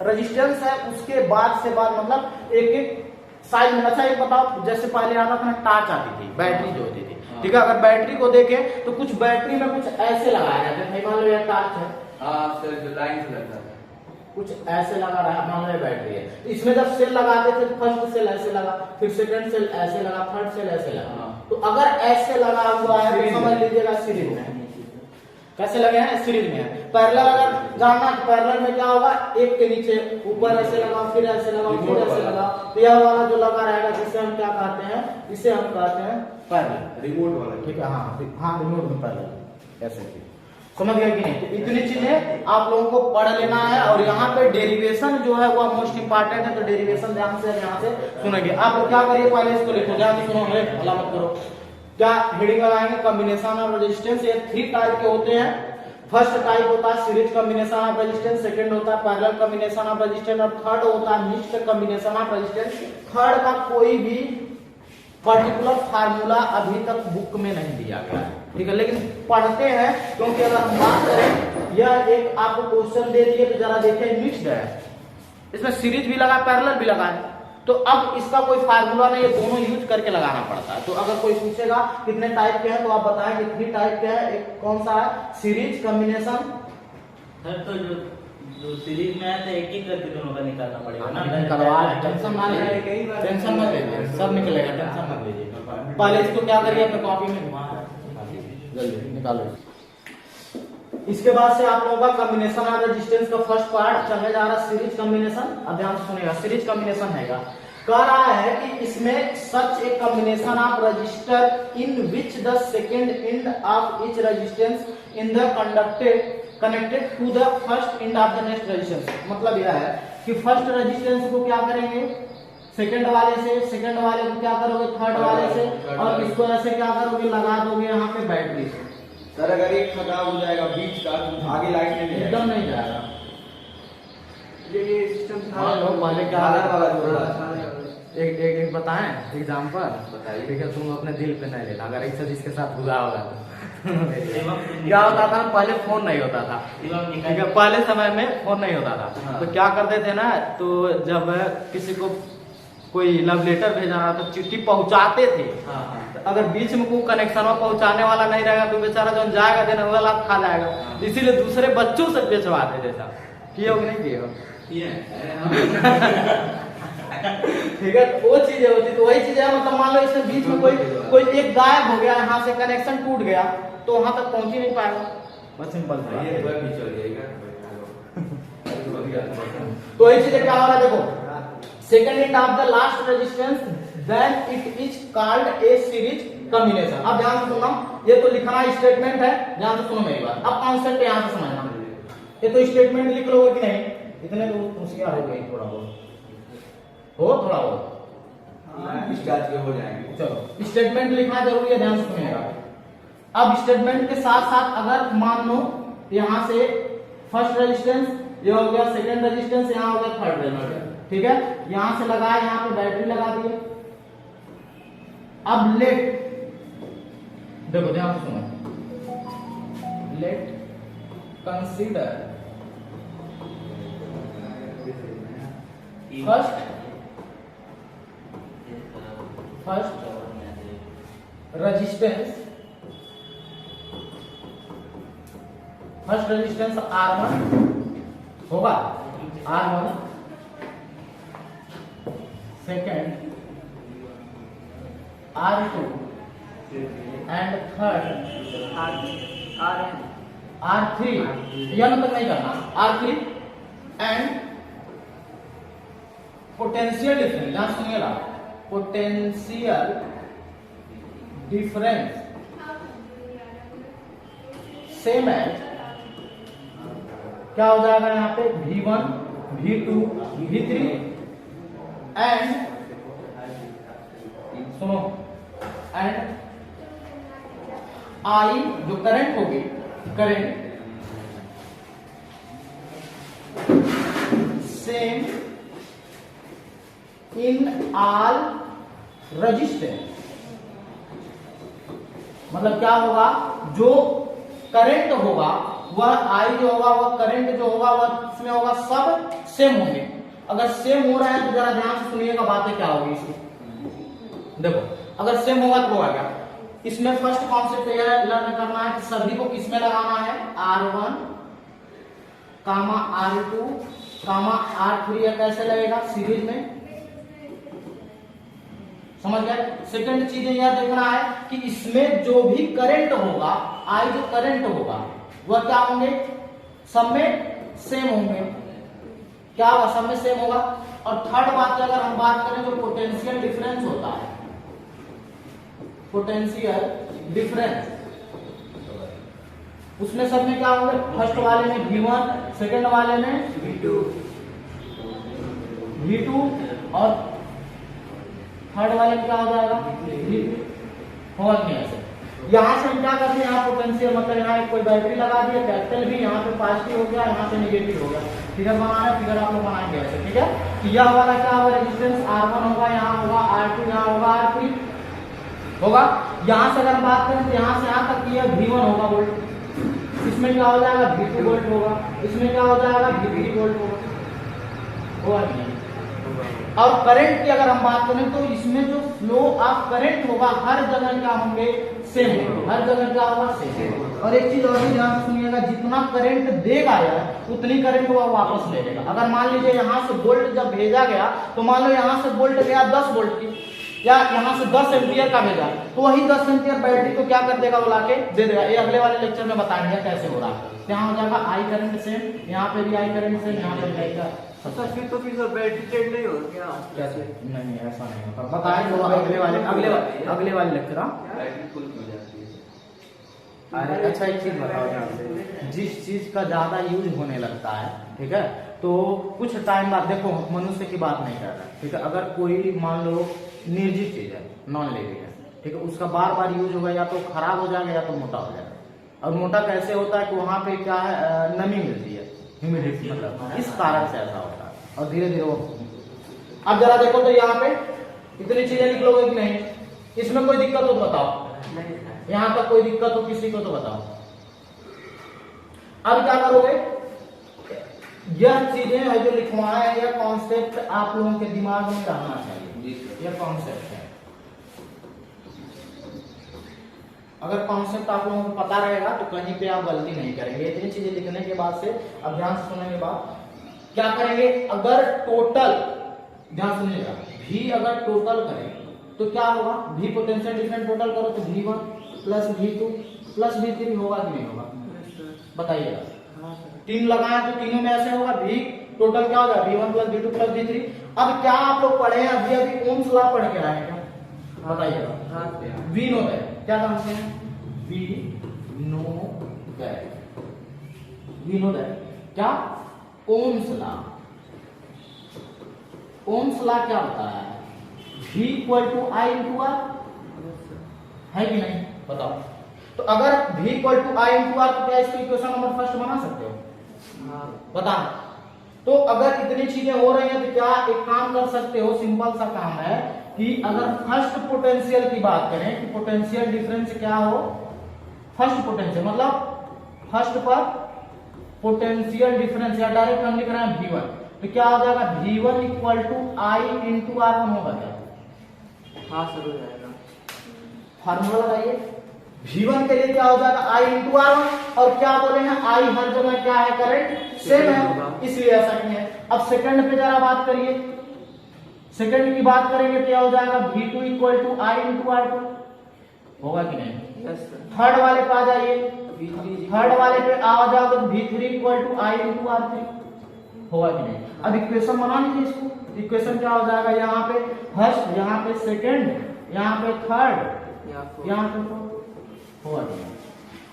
Speaker 1: रेजिस्टेंस है उसके बाद से बाद मतलब एक एक साइज में। अच्छा एक बताओ, जैसे पहले आता था ना, टार्च आती थी, बैटरी जो होती थी। ठीक है, अगर बैटरी को देखें तो कुछ बैटरी में कुछ ऐसे लगाया जाता है। मान लो ये टार्च है,
Speaker 3: लाइन से लगता है,
Speaker 1: कुछ ऐसे लगा रहा है, मान लो बैटरी है। तो इसमें जब सेल लगाते थे, फर्स्ट सेल ऐसे लगा, फिर सेकंड सेल ऐसे लगा, थर्ड सेल ऐसे लगा। तो अगर ऐसे लगा हुआ है तो समझ लीजिएगा सीरीज में। कैसे लगे हैं, सीरीज में है। पैरेलल अगर जानना, पैरेलल में क्या होगा, एक के नीचे ऊपर ऐसे लगा, फिर ऐसे लगा, फिर ऐसे लगा। तो यह वाला जो लगा रहेगा जिसे हम क्या कहते हैं, इसे हम कहते हैं पैरेलल, रिमोट वाला। ठीक है, हाँ रिमोट में पैरेलल ऐसे थी। समझ गया कि नहीं? तो इतनी चीजें आप लोगों को पढ़ लेना है। और यहाँ पे डेरिवेशन जो है वो मोस्ट इंपॉर्टेंट है, तो डेरिवेशन ध्यान से यहाँ से सुनेंगे। आप लोग क्या करिए, पहले इसको लिखो, ध्यान से सुनो, हल्ला मत करो। क्या हेडिंग लगाएंगे, कॉम्बिनेशन ऑफ रेजिस्टेंस। ये 3 टाइप के होते हैं। फर्स्ट टाइप होता है series combination of resistance, second होता है पैरेलल कॉम्बिनेशन ऑफ रेजिस्टेंस, और थर्ड होता है mixed combination of resistance. Third का कोई भी पर्टिकुलर फार्मूला अभी तक बुक में नहीं दिया गया है। ठीक है, लेकिन पढ़ते हैं क्योंकि अगर हम बात करें, यह एक आपको क्वेश्चन दे दिए तो जरा देखिए मिक्स्ड है, इसमें सीरीज भी लगा पैरेलल भी लगा है, तो अब इसका कोई फार्मूला नहीं, ये दोनों यूज करके लगाना पड़ता है। तो अगर कोई पूछेगा कितने टाइप के हैं तो आप बताएं कि 3 टाइप के हैं। एक कौन सा है? Series, combination.
Speaker 3: सर तो जो सीरीज में है तो एक एक करके दोनों का निकालना पड़ेगा ना।
Speaker 1: निकलवा टेंशन ना लीजिए, टेंशन मत लीजिए, सब निकलेगा, टेंशन मत लीजिए। पहले इसको क्या करिए अपने कॉपी में जल्दी निकालो। इसके बाद से आप लोगों का कॉम्बिनेशन ऑफ रेजिस्टेंस का फर्स्ट पार्ट चलने जा रहा है सीरीज कॉम्बिनेशन। अब ध्यान से सुनिएगा, सीरीज कॉम्बिनेशन हैगा, कह रहा है कि इसमें such a combination of register in which the second end of each resistance in the connected to the first end of the next resistance. मतलब यह है कि फर्स्ट रेजिस्टेंस को क्या करेंगे सेकंड वाले से, सेकंड वाले को क्या करोगे थर्ड वाले से, और इसको ऐसे क्या करोगे लगा दोगे यहाँ पे बैटरी से।
Speaker 4: सर अगर एक खराब हो जाएगा बीच का तो आगे लाइट नहीं जाएगा,
Speaker 1: एकदम नहीं जाएगा।
Speaker 5: ये सिस्टम
Speaker 1: हाँ, लोग पहले क्या
Speaker 4: वाला
Speaker 1: एक बताएं एग्जांपल बताइए, देखिए तुम अपने दिल पे नहीं लेना, अगर एक जिसके साथ हुआ होगा क्या होता था, पहले फोन नहीं होता था, ठीक है, पहले समय में फोन नहीं होता था, तो क्या करते थे ना, तो जब किसी को कोई लव लेटर भेजना तो चिट्ठी पहुंचाते थे, अगर बीच में कोई कनेक्शन में पहुंचाने वाला नहीं रहेगा तो बेचारा जो जाएगा देने वाला खा जाएगा, इसीलिए दूसरे बच्चों से बेचवाते थे सब। किए हो कि नहीं किए हो? ठीक है, वो चीजें होती, तो वही चीजें मतलब मान लो इसमें बीच में कोई एक गायब हो गया, यहाँ से कनेक्शन टूट गया तो वहां तक पहुंच ही नहीं पाएगा, बस सिंपल। तो वही चीजें क्या हो रहा है देखो, second end of the last resistance then it is called a series combination. अब ध्यान से सुनना, ये तो लिखना स्टेटमेंट है, ध्यान से सुनो मेरी बात, अब कॉन्सेप्ट यहां से समझना। ये तो स्टेटमेंट लिख लोगे कि नहीं, इतने तो होशियार हो गए, थोड़ा बहुत थोड़ा बहुत
Speaker 4: स्टार्ट के हो जाएंगे।
Speaker 1: चलो स्टेटमेंट लिखना जरूरी है, ध्यान से सुनिएगा। अब स्टेटमेंट के साथ साथ अगर मान लो यहां से फर्स्ट रेजिस्टेंस ये हो गया, सेकंड रेजिस्टेंस यहाँ हो गया, थर्ड रेजिस्टेंस, ठीक है, यहां से लगाया, यहाँ पे बैटरी लगा दिए। अब लेट देखो ध्यान से सुनो, late consider first resistance R1 होगा, R1 second R2 and third R3, यह मतलब नहीं करना, R3 एंड पोटेंशियल डिफरेंस, ध्यान सुनिएगा, पोटेंशियल डिफरेंस सेम एज क्या हो जाएगा यहाँ पे V1, V2, V3 एंड सुनो एंड I जो करंट होगी, current same in all resistance. मतलब क्या होगा, जो करंट होगा वह आई जो होगा, वह करंट जो होगा वह इसमें होगा, सब सेम होंगे। अगर सेम हो रहा है तो जरा ध्यान से सुनिएगा बातें क्या होगी इसमें। देखो अगर सेम होगा तो होगा क्या, इसमें फर्स्ट कॉन्सेप्ट यह लर्न करना है कि सभी को किसमें लगाना है, R1 कामा R2 कामा R3, या कैसे लगेगा सीरीज में, समझ गए। सेकंड चीज यह देखना है कि इसमें जो भी करंट होगा, आई जो करंट होगा वह क्या होंगे, सब में सेम होंगे, क्या होगा, सब में सेम होगा। और थर्ड बात अगर हम बात करें जो पोटेंशियल डिफरेंस होता है, पोटेंशियल डिफरेंस, उसमें सब में क्या होंगे, फर्स्ट वाले में V1, सेकंड वाले में V2 और थर्ड वाले में क्या हो जाएगा, होगा नहीं ऐसे। यहाँ से हम क्या करते हैं, यहाँ पोटेंशियल मतलब यहाँ कोई बैटरी लगा दी है, कैपिटल भी यहाँ पे पॉजिटिव हो गया, यहाँ पे नेगेटिव हो गया। फिगर बनाना है, फिगर आप लोग बनाएंगे ऐसे, ठीक है। तो यह वाला क्या होगा, रेजिस्टेंस R1 होगा, यहाँ होगा R2, यहाँ होगा R3, होगा। यहाँ से अगर हम बात करें तो यहाँ से यहाँ तक यह V1 होगा वोल्ट, इसमें क्या हो जाएगा V2 वोल्ट होगा, इसमें क्या हो जाएगा V3 वोल्ट होगा नहीं। और करंट की अगर हम बात करें तो इसमें जो फ्लो ऑफ करंट होगा हर जगह क्या होंगे सेम होंगे, हर जगह क्या होगा सेम। और एक चीज और भी ध्यान सुनिएगा, जितना करंट देगा यार उतनी करंट वो वापस ले लेगा। अगर मान लीजिए यहाँ से वोल्ट जब भेजा गया तो मान लो यहाँ से वोल्ट गया 10 वोल्ट की या यहाँ से 10 एम्पियर का भेजा, तो वही 10 एम्पियर बैटरी को क्या कर देगा वो लाके दे देगा। ये अगले वाले लेक्चर में बताएंगे कैसे हो रहा है। यहाँ हो जाएगा आई करंट सेम, यहाँ पे भी आई करंट सेम, यहाँ पे भी आई का।
Speaker 4: तो फिर बैटरी चेंज नहीं हो क्या?
Speaker 1: कैसे? नहीं ऐसा नहीं होता, बताएंगे अगले वाले लेक्चर।
Speaker 4: बैटरी फुल हो जाती है।
Speaker 1: अरे अच्छा एक चीज बताओ, ध्यान से, जिस चीज का ज्यादा यूज होने लगता है, ठीक है, तो कुछ टाइम बाद, देखो मनुष्य की बात नहीं कर रहा, ठीक है, अगर कोई मान लो निर्जीव चीज है, नॉन लिविंग है, ठीक है, उसका बार बार यूज होगा या तो खराब हो जाएगा या तो मोटा हो जाएगा। और मोटा कैसे होता है कि वहां पे क्या है, नमी मिलती है, ह्यूमिडिटी, मतलब इस कारण से ऐसा होता है। और धीरे धीरे वो, अब जरा देखो तो यहाँ पे इतनी चीजें निकलोगे कि नहीं, इसमें कोई दिक्कत हो तो बताओ, यहाँ तक कोई दिक्कत हो किसी को तो बताओ। अब क्या करोगे, यह चीजें है जो लिखवाए हैं, यह कॉन्सेप्ट आप लोगों के दिमाग में रहना चाहिए, यह कॉन्सेप्ट है। अगर कॉन्सेप्ट आप लोगों को पता रहेगा तो कहीं पे आप गलती नहीं करेंगे। इतनी चीजें लिखने के बाद से अब ध्यान से सुनने के बाद क्या करेंगे, अगर टोटल, ध्यान सुनिएगा, V अगर टोटल करें तो क्या होगा, V पोटेंशियल डिफरेंस टोटल करो तो V1 plus V2 plus V3 होगा कि नहीं होगा, बताइएगा। 3 लगाए तो तीनों में ऐसे होगा, V टोटल क्या होगा V1 plus V2 plus V3। अब क्या आप लोग पढ़े हैं, अभी ओम्स लॉ पढ़ के आए हैं क्या, बताइएगा। वी नो दैट, क्या जानते हैं, वी नो दैट क्या, ओम्स लॉ। ओम्स लॉ क्या होता है, V equal to I into R, है कि नहीं, बताओ। तो अगर V equal to I into R तो क्या इसको इक्वेशन नंबर फर्स्ट बना सकते हो, बता। तो अगर इतनी चीजें हो रही हैं तो क्या एक काम कर सकते हो, सिंपल सा काम है कि अगर फर्स्ट पोटेंशियल की बात करें कि पोटेंशियल डिफरेंस क्या हो, फर्स्ट पोटेंशियल मतलब फर्स्ट पर पोटेंशियल डिफरेंस, या डायरेक्ट हम लिख रहे हैं V1, तो क्या हो जाएगा V1 equal to I into R1 होगा क्या,
Speaker 3: हाँ सर हो जाएगा।
Speaker 1: फार्मूला लगाइए, V1 के लिए क्या हो जाएगा I इंटू R1, और क्या बोले हैं I हर जगह क्या है, करंट सेम है, इसलिए ऐसा नहीं है। अब सेकंड पे जरा बात करिए, सेकंड की बात करेंगे क्या हो जाएगा V2 equal to I into R2, होगा कि नहीं। थर्ड वाले पे आ जाइए, थर्ड वाले पे आ जाओ तो V3 equal to I into R3, होगा कि नहीं। अब इक्वेशन बना लीजिए इसको, इक्वेशन क्या हो जाएगा, यहाँ पे फर्स्ट, यहाँ पे सेकंड, यहाँ पे थर्ड, यहाँ पे फोर्थ, होगा कि नहीं।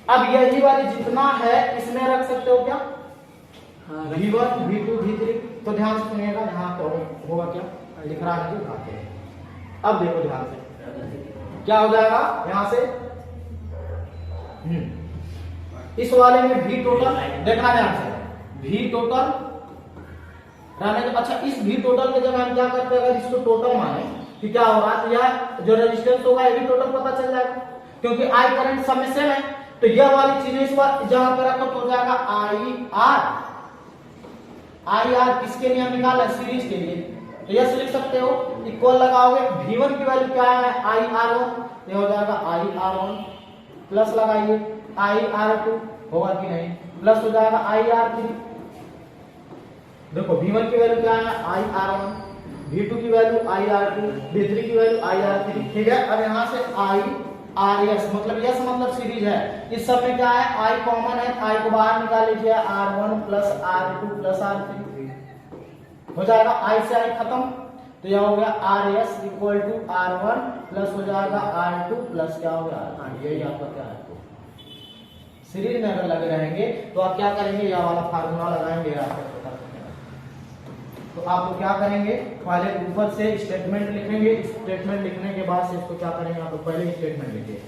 Speaker 1: अब यही वाली जितना है इसमें रख सकते हो क्या, V1 V2 V3। तो ध्यान से सुनिएगा, यहाँ पे होगा क्या, लिख रहा है दिखाते हैं। अब देखो ध्यान से क्या हो जाएगा, यहाँ से इस वाले में V टोटल देखना ध्यान से, V टोटल रहने दो। अच्छा इस V टोटल में जब हम क्या करते हैं, अगर इसको टोटल माने कि क्या होगा, तो यह जो रेजिस्टेंस होगा ये भी टोटल पता चल जाएगा, क्योंकि I करंट सब में सेम है। तो यह वाली चीजें इस बार जहां पर रखो तो हो जाएगा आई आर किसके लिए हम निकाला, सीरीज के लिए, तो यह लिख सकते हो, इक्वल लगाओगे, V1 की वैल्यू क्या है IR1, ये हो जाएगा IR1, प्लस लगाइए IR2, होगा कि नहीं, प्लस हो जाएगा IR3। देखो V1 की वैल्यू क्या है IR1, V2 की वैल्यू IR2, V3 की वैल्यू IR3, ठीक है। अब यहाँ से IRS मतलब यस मतलब सीरीज है, इस सब में क्या है I कॉमन है, I को बाहर निकाल लीजिए, R1 plus R2 plus R3 हो जाएगा, I से I खत्म, तो यह हो गया RS equal to R1 plus हो जाएगा R2 प्लस क्या हो गया R3, यही आपका क्या है। सीरीज में अगर लगे रहेंगे तो आप क्या करेंगे, यह वाला फार्मूला लगाएंगे आपको पता चलेगा। तो आप लोग क्या करेंगे, पहले ऊपर से स्टेटमेंट लिखेंगे, स्टेटमेंट लिखने के बाद से इसको क्या करेंगे, आप लोग पहले स्टेटमेंट लिखिए,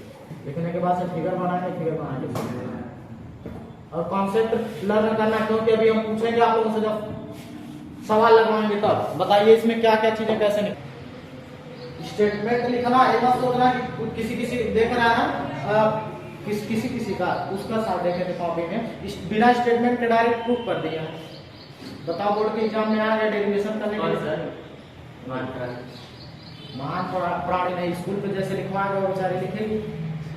Speaker 1: लिखने के बाद से फिगर बनाएंगे, फिगर बनाएंगे और कॉन्सेप्ट लर्न करना, क्योंकि अभी हम पूछेंगे आप लोगों से जब सवाल लगवाएंगे तब। बताइए इसमें क्या क्या चीजें कैसे स्टेटमेंट लिखना है, मत सोचना कि किसी देख रहा है ना, किसी का उसका साथ देखे थे कॉपी में, बिना स्टेटमेंट के डायरेक्ट प्रूफ कर दिया। बताओ बोर्ड के एग्जाम में आ गया डेरिवेशन करने के लिए। महान प्राणी नहीं, स्कूल पे जैसे लिखवाएगा वो बेचारे लिखेगी,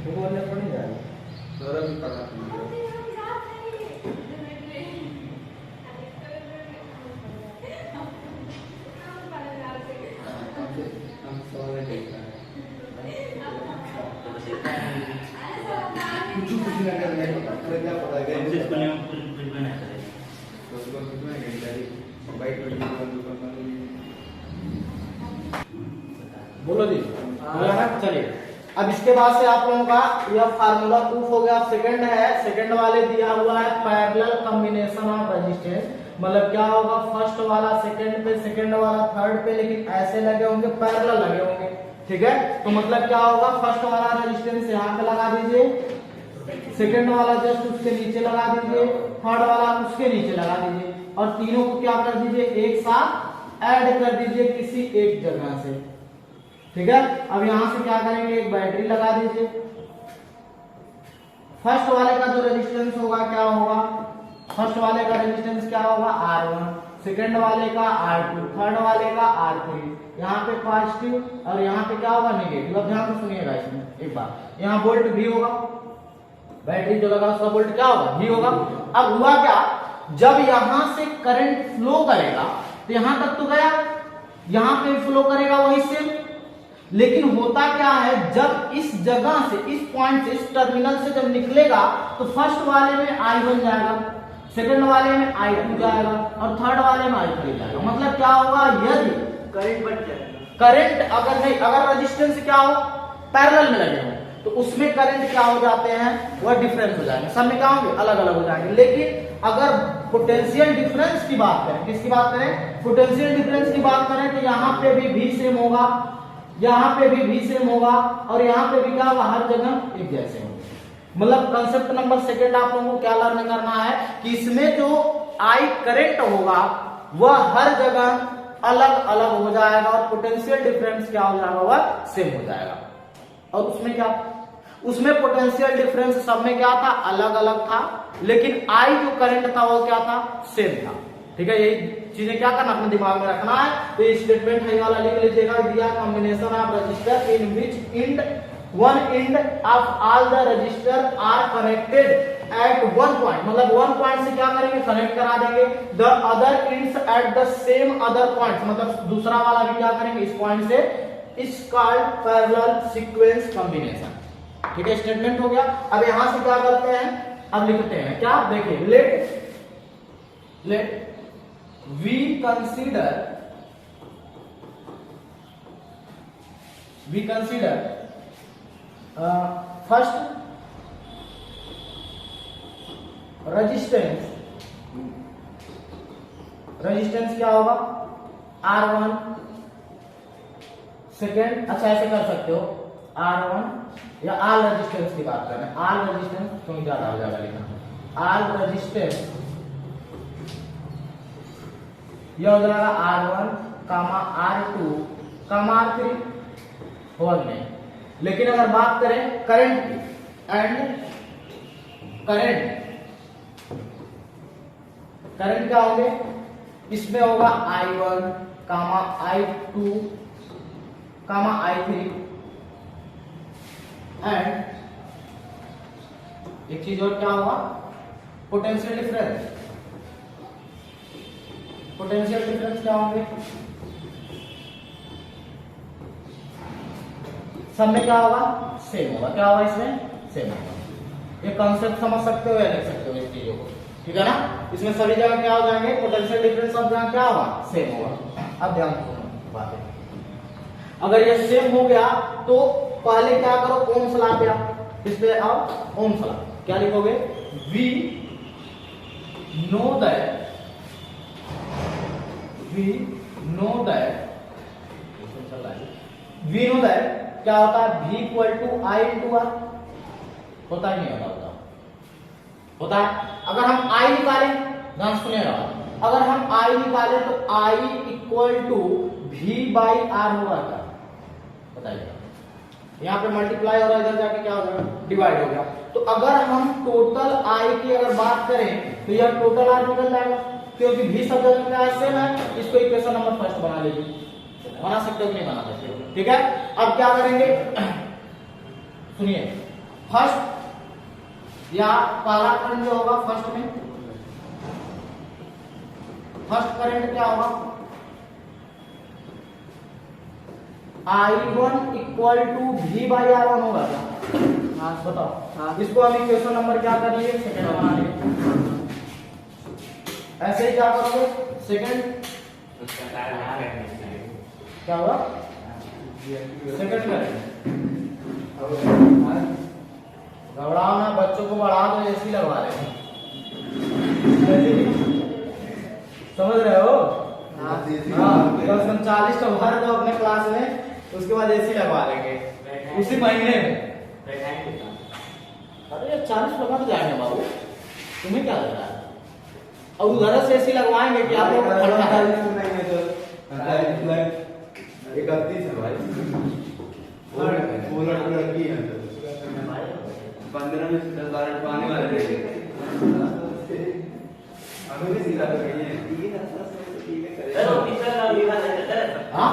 Speaker 1: वो बोलने तो नहीं जाएगा। बोलो जी, बोला ना। चलिए अब इसके बाद से आप लोगों का यह फार्मूला प्रूफ हो गया। सेकंड है, सेकंड वाले दिया हुआ है पैरेलल कॉम्बिनेशन ऑफ रेजिस्टेंस, मतलब क्या होगा, फर्स्ट वाला सेकंड पे, सेकंड वाला थर्ड पे, लेकिन ऐसे लगे होंगे, पैरेलल लगे होंगे, ठीक है। तो मतलब क्या होगा, फर्स्ट वाला रेजिस्टेंस यहाँ पे लगा दीजिए, सेकंड वाला जस्ट उसके नीचे लगा दीजिए, थर्ड वाला उसके नीचे लगा दीजिए, और तीनों को क्या कर दीजिए, एक साथ ऐड कर दीजिए किसी एक जगह से, ठीक है। अब यहां से क्या करेंगे, एक बैटरी लगा दीजिए। फर्स्ट वाले का जो रेजिस्टेंस होगा क्या होगा, फर्स्ट वाले का रेजिस्टेंस क्या होगा, R1, सेकंड वाले का R2, थर्ड वाले का R3, यहाँ पे पॉजिटिव और यहाँ पे क्या होगा, नेगेटिव। अब ध्यान से सुनिएगा इसमें एक बार, यहाँ वोल्ट V होगा, बैटरी जो लगा उसका वोल्ट क्या होगा, V होगा। अब हुआ क्या, जब यहां से करंट फ्लो करेगा तो यहां तक तो गया, यहां पे फ्लो करेगा वही से, लेकिन होता क्या है, जब इस जगह से, इस पॉइंट से, इस टर्मिनल से जब निकलेगा तो फर्स्ट वाले में I1 जाएगा, सेकंड वाले में I2 जाएगा और थर्ड वाले में I3 जाएगा। मतलब क्या होगा, यदि
Speaker 3: करंट बढ़ जाएगा,
Speaker 1: करंट अगर नहीं, अगर रेजिस्टेंस क्या हो, पैरेलल में लगे हो, तो उसमें करंट क्या हो जाते हैं, वह डिफरेंस हो जाएंगे, सब में क्या होंगे, अलग अलग हो जाएंगे। लेकिन अगर पोटेंशियल डिफरेंस की बात करें, किसकी बात करें, पोटेंशियल डिफरेंस की बात करें, तो यहाँ पे भी V सेम होगा, यहाँ पे भी V सेम होगा, और यहाँ पे भी क्या होगा, हर जगह एक जैसे होंगे। मतलब कंसेप्ट नंबर सेकंड आप लोगों को क्या लर्न करना है कि इसमें जो I करंट होगा वह हर जगह अलग अलग हो जाएगा, और पोटेंशियल डिफरेंस क्या हो जाएगा, वह सेम हो जाएगा। और उसमें क्या, उसमें पोटेंशियल डिफरेंस सब में क्या था, अलग अलग था, लेकिन I जो करंट था वो क्या था, सेम था, ठीक है। यही चीजें क्या करना, अपने दिमाग में रखना है। तो ये स्टेटमेंट है वाला लिख लीजिएगा, दिया combination of register in which end one end of all the resistor are connected at one point, मतलब वन पॉइंट से क्या करेंगे, कनेक्ट करा देंगे, the other ends at the same other point, मतलब दूसरा वाला भी क्या करेंगे, इस पॉइंट से, इस कॉल्ड पैरेलल सीक्वेंस कॉम्बिनेशन, ठीक है। स्टेटमेंट हो गया। अब यहां से क्या करते हैं, अब लिखते हैं क्या, देखिए, late we consider first resistance क्या होगा, R1, सेकेंड, अच्छा ऐसे कर सकते हो, R1 या आल रेजिस्टेंस की बात कर रहे हैं, आल रेजिस्टेंस क्यों ज्यादा हो जाएगा लिखना, आल रेजिस्टेंस यह हो जाएगा R1, R2, R3 होल में। लेकिन अगर बात करें करंट की, एंड करंट क्या होंगे, इसमें होगा I1, I2, I3, एंड एक चीज और क्या होगा, पोटेंशियल डिफरेंस। पोटेंशियल डिफरेंस क्या होंगे, सब में क्या होगा, सेम होगा, क्या होगा, इसमें सेम होगा। ये कॉन्सेप्ट समझ सकते हो या लिख सकते हो इस चीजों को, ठीक है ना। इसमें सभी जगह क्या हो जाएंगे, पोटेंशियल डिफरेंस सब जगह क्या होगा, सेम होगा। अब ध्यान सुनो बातें, अगर ये सेम हो गया तो पहले क्या करो, ओम्स लॉ पे आओ, किस पे आओ, ओम्स लॉ। क्या लिखोगे, वी नो दैट क्या होता है, V equal to I into R, होता ही नहीं होता है। अगर हम I निकालें, ध्यान सुनिएगा, अगर हम I निकालें तो I equal to V by R होगा क्या, बताइए, यहाँ पे मल्टीप्लाई हो रहा है, इधर जाके क्या हो जाएगा, डिवाइड हो गया। तो अगर हम टोटल आई की अगर बात करें तो यह टोटल आर निकल जाएगा, क्योंकि भी सब जगह क्या सेम है। इसको इक्वेशन नंबर फर्स्ट बना लीजिए, बना सकते हो कि नहीं बना सकते, ठीक है। अब क्या करेंगे, सुनिए, फर्स्ट या पहला करंट जो होगा फर्स्ट में, फर्स्ट करंट क्या होगा, I1 इक्वल टू V/R1 होगा क्या? हाँ बताओ। हाँ। इसको हम इक्वेशन नंबर क्या कर लिए, सेकंड बना लिए। ऐसे ही क्या करोगे, सेकंड क्या होगा, सेकंड करेंगे। घबराओ ना, बच्चों को बढ़ा दो, एसी लगवा रहे हैं, समझ रहे हो? हाँ, 40 तो भर दो अपने क्लास में, उसके बाद एसी लगवा लेंगे उसी महीने में। अरे 40 लगा तो जाएंगे बाबू, तुम्हें क्या लग रहा है? और उधर से एसी लगवाएंगे कि आप लोग
Speaker 4: 31 है भाई, वो लड़की है 15 में 10 पाने वाले हमें भी सिखा दो ये
Speaker 1: हाँ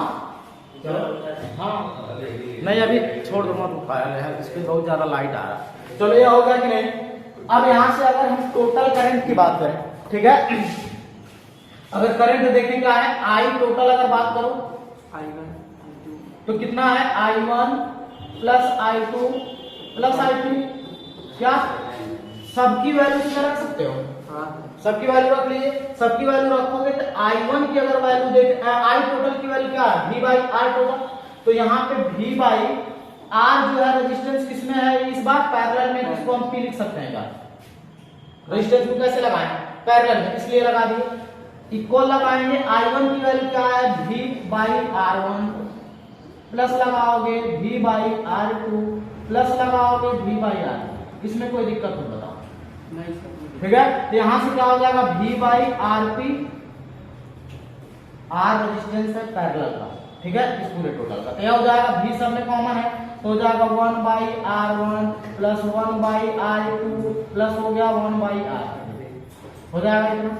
Speaker 1: हाँ नहीं, अभी छोड़ दो मत, इस पे बहुत ज्यादा लाइट आ रहा है। चलो ये हो गया कि नहीं। अब यहाँ से अगर हम टोटल करंट की बात करें, ठीक है, अगर करंट देखें क्या है, आई टोटल अगर बात करो I1 तो कितना है, I1 plus I2 plus I3, क्या सबकी वैल्यू इसमें रख सकते हो? हाँ, सबकी वैल्यू रख लीजिए। सबकी वैल्यू रखोगे तो I1 की अगर वैल्यू देख, I टोटल की वैल्यू क्या है, V/R टोटल। तो यहाँ पे V/R जो है रेजिस्टेंस किसमें है, इस बार पैरेलल में, इसको हम P लिख सकते हैं क्या, रेजिस्टेंस को कैसे लगाएं, पैरेलल में, इसलिए लगा दिए। इक्वल लगाएंगे, I1 की वैल्यू क्या है, V/R1 प्लस लगाओगे V/R2 प्लस लगाओगे V/R, इसमें कोई दिक्कत नहीं, बताओ नहीं, ठीक है। तो यहां से क्या हो जाएगा, V/RP, R रेजिस्टेंस है पैरेलल का, ठीक है, इस पूरे टोटल का। तो यह हो जाएगा, V सब में कॉमन है तो हो जाएगा 1/R1 प्लस 1/R2 प्लस हो गया 1/R, हो जाएगा इतना।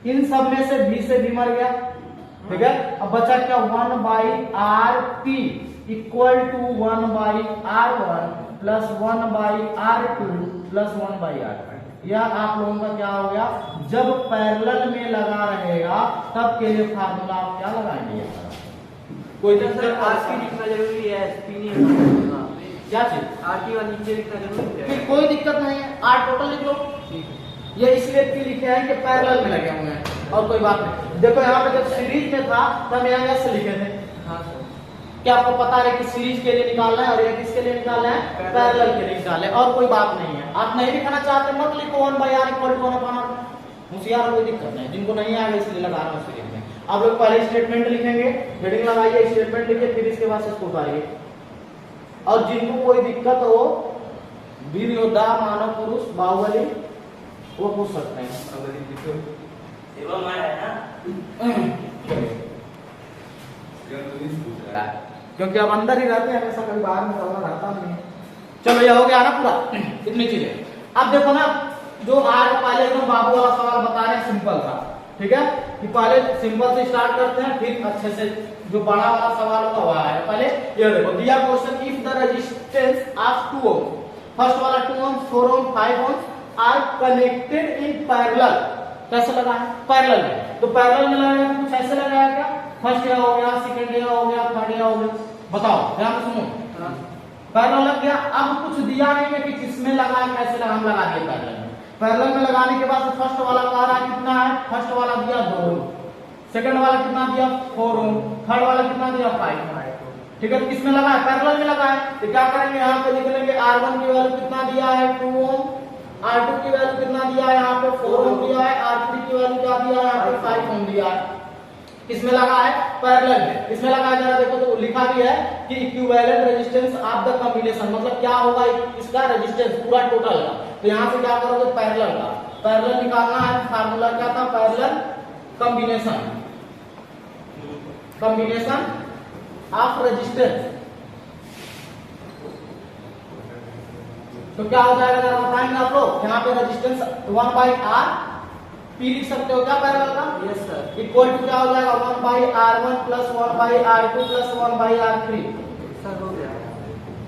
Speaker 1: इन सब में से V से V मर गया, ठीक है। अब बचा क्या, 1/RP equal to 1/R1 plus 1/R2 plus 1/R। यह आप लोगों का क्या हो गया, जब पैरेलल में लगा रहेगा तब के लिए फार्मूला आप क्या लगाएंगे, कोई
Speaker 3: आरटी लिखना जरूरी है, एसपी नहीं लिखना,
Speaker 1: क्या चीज,
Speaker 3: आरटी और नीचे लिखना जरूरी है,
Speaker 1: फिर कोई दिक्कत नहीं है, आर टोटल लिख लो, ये इसलिए P लिखे हैं कि पैरेलल में लगे हुए हैं, और कोई बात नहीं। देखो यहाँ पे जब सीरीज में था तब यहाँ S लिखे थे, हाँ सर, क्या आपको पता है कि सीरीज के लिए निकालना है और ये किसके लिए निकालना है, पैरेलल के लिए निकालना है, और कोई बात नहीं है। आप नहीं लिखना चाहते मत लिखो 1/R इक्वल टू 1/R, होशियार, कोई दिक्कत नहीं, जिनको नहीं आएगा इसलिए लगा रहा हूँ सीरीज में। आप लोग पहले स्टेटमेंट लिखेंगे, हेडिंग लगाइए, स्टेटमेंट लिखिए, फिर इसके बाद इसको उतारिए। और जिनको कोई दिक्कत हो, वीर योद्धा, मानव पुरुष, बाहुबली, वो पूछ सकते हैं। क्योंकि अब अंदर ही रहते हैं, हमेशा कभी बाहर निकलना रहता नहीं है। चलो ये हो गया ना पूरा, इतनी चीजें। अब देखो ना, जो आज पहले एकदम बाबू वाला सवाल बता रहे हैं, सिंपल था, ठीक है, कि पहले सिंपल से स्टार्ट करते हैं, फिर अच्छे से जो बड़ा वाला सवाल होगा वह है। पहले ये देखो, दिया question, if the resistance of 2 ohm, first वाला 2 ohm, 4 ohm, 5 ohm are connected in parallel, कैसे लगा है, पैरेलल में। तो पैरेलल में लगाया तो कुछ ऐसे लगाया क्या, फर्स्ट ईयर हो गया, सेकंड ईयर हो गया, थर्ड ईयर हो गया, बताओ ध्यान से सुनो, पैरेलल लग गया। अब कुछ दिया नहीं है कि किसमें लगा है, कैसे लगा, हम लगा दिए पैरेलल में। पैरेलल में लगाने के बाद फर्स्ट वाला कह रहा है कितना है, फर्स्ट वाला दिया 2 ओम, सेकंड वाला कितना दिया 4 ओम, थर्ड वाला कितना दिया 5, ठीक है। तो किसमें लगा है, पैरेलल में लगा है। तो क्या करेंगे, यहाँ पे लिख लेंगे R1 की वैल्यू कितना दिया है 2 ओम, R2 की वैल्यू कितना दिया है, यहाँ पे 4 ओम दिया है, R3 की वैल्यू क्या दिया है, यहाँ पे 5 ओम दिया है। किसमें लगा है, पैरेलल में। इसमें लगा है, जरा देखो तो लिखा भी है कि equivalent resistance of the combination, मतलब क्या होगा इसका रेजिस्टेंस पूरा टोटल का। तो यहाँ से क्या करोगे, पैरेलल का, पैरेलल निकालना है, फार्मूला क्या था, parallel combination, combination of resistance, तो क्या हो जाएगा जरा बताएंगे आप लोग। यहाँ पे रेजिस्टेंस 1/R P लिख सकते हो क्या पैरेलल का?
Speaker 5: Yes sir.
Speaker 1: इक्वल टू क्या हो जाएगा 1/R1 plus 1/R2 plus 1/R3
Speaker 5: sir हो गया।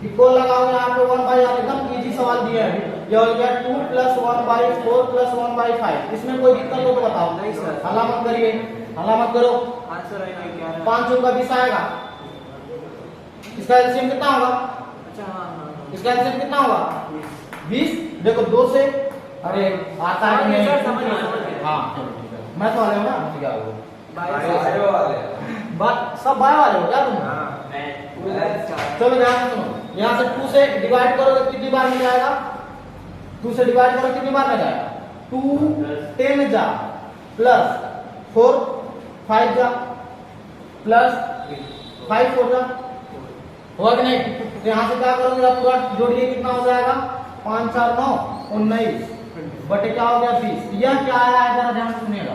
Speaker 1: इक्वल लगाओ यहाँ पे 1/R, एकदम इजी सवाल दिया है। ये हो गया 2 प्लस 1/4 प्लस 1/5। इसमें कोई दिक्कत हो तो बताओ।
Speaker 5: नहीं सर।
Speaker 1: हल्ला मत करिए, हल्ला मत करो।
Speaker 5: आंसर आएगा 11।
Speaker 1: 5 चौका 20 आएगा। इसका एलसीएम कितना होगा?
Speaker 5: अच्छा हाँ।
Speaker 1: इसका एलसीएम कितना होगा? 20। देखो 2 से, अरे आता है नहीं?
Speaker 5: समझ गया।
Speaker 1: हाँ चलो ठीक है। मैं तो वाले हूँ ना, क्या हुआ?
Speaker 4: बायो वाले
Speaker 1: बात सब बाय वाले हो क्या तुम? चलो ध्यान से सुनो। यहाँ से 2 से डिवाइड करोगे कितनी बार मिल जाएगा? 2 से डिवाइड करो कितनी बार मिल जाएगा? 2 10 जा प्लस 4 5 जा प्लस 5 4 जा, हुआ कि नहीं? तो यहाँ से क्या करोगे आप पूरा जोड़िए, कितना हो जाएगा? 5 4 9 19 बटे क्या हो गया 20। यह क्या आया है जरा ध्यान से सुनिएगा।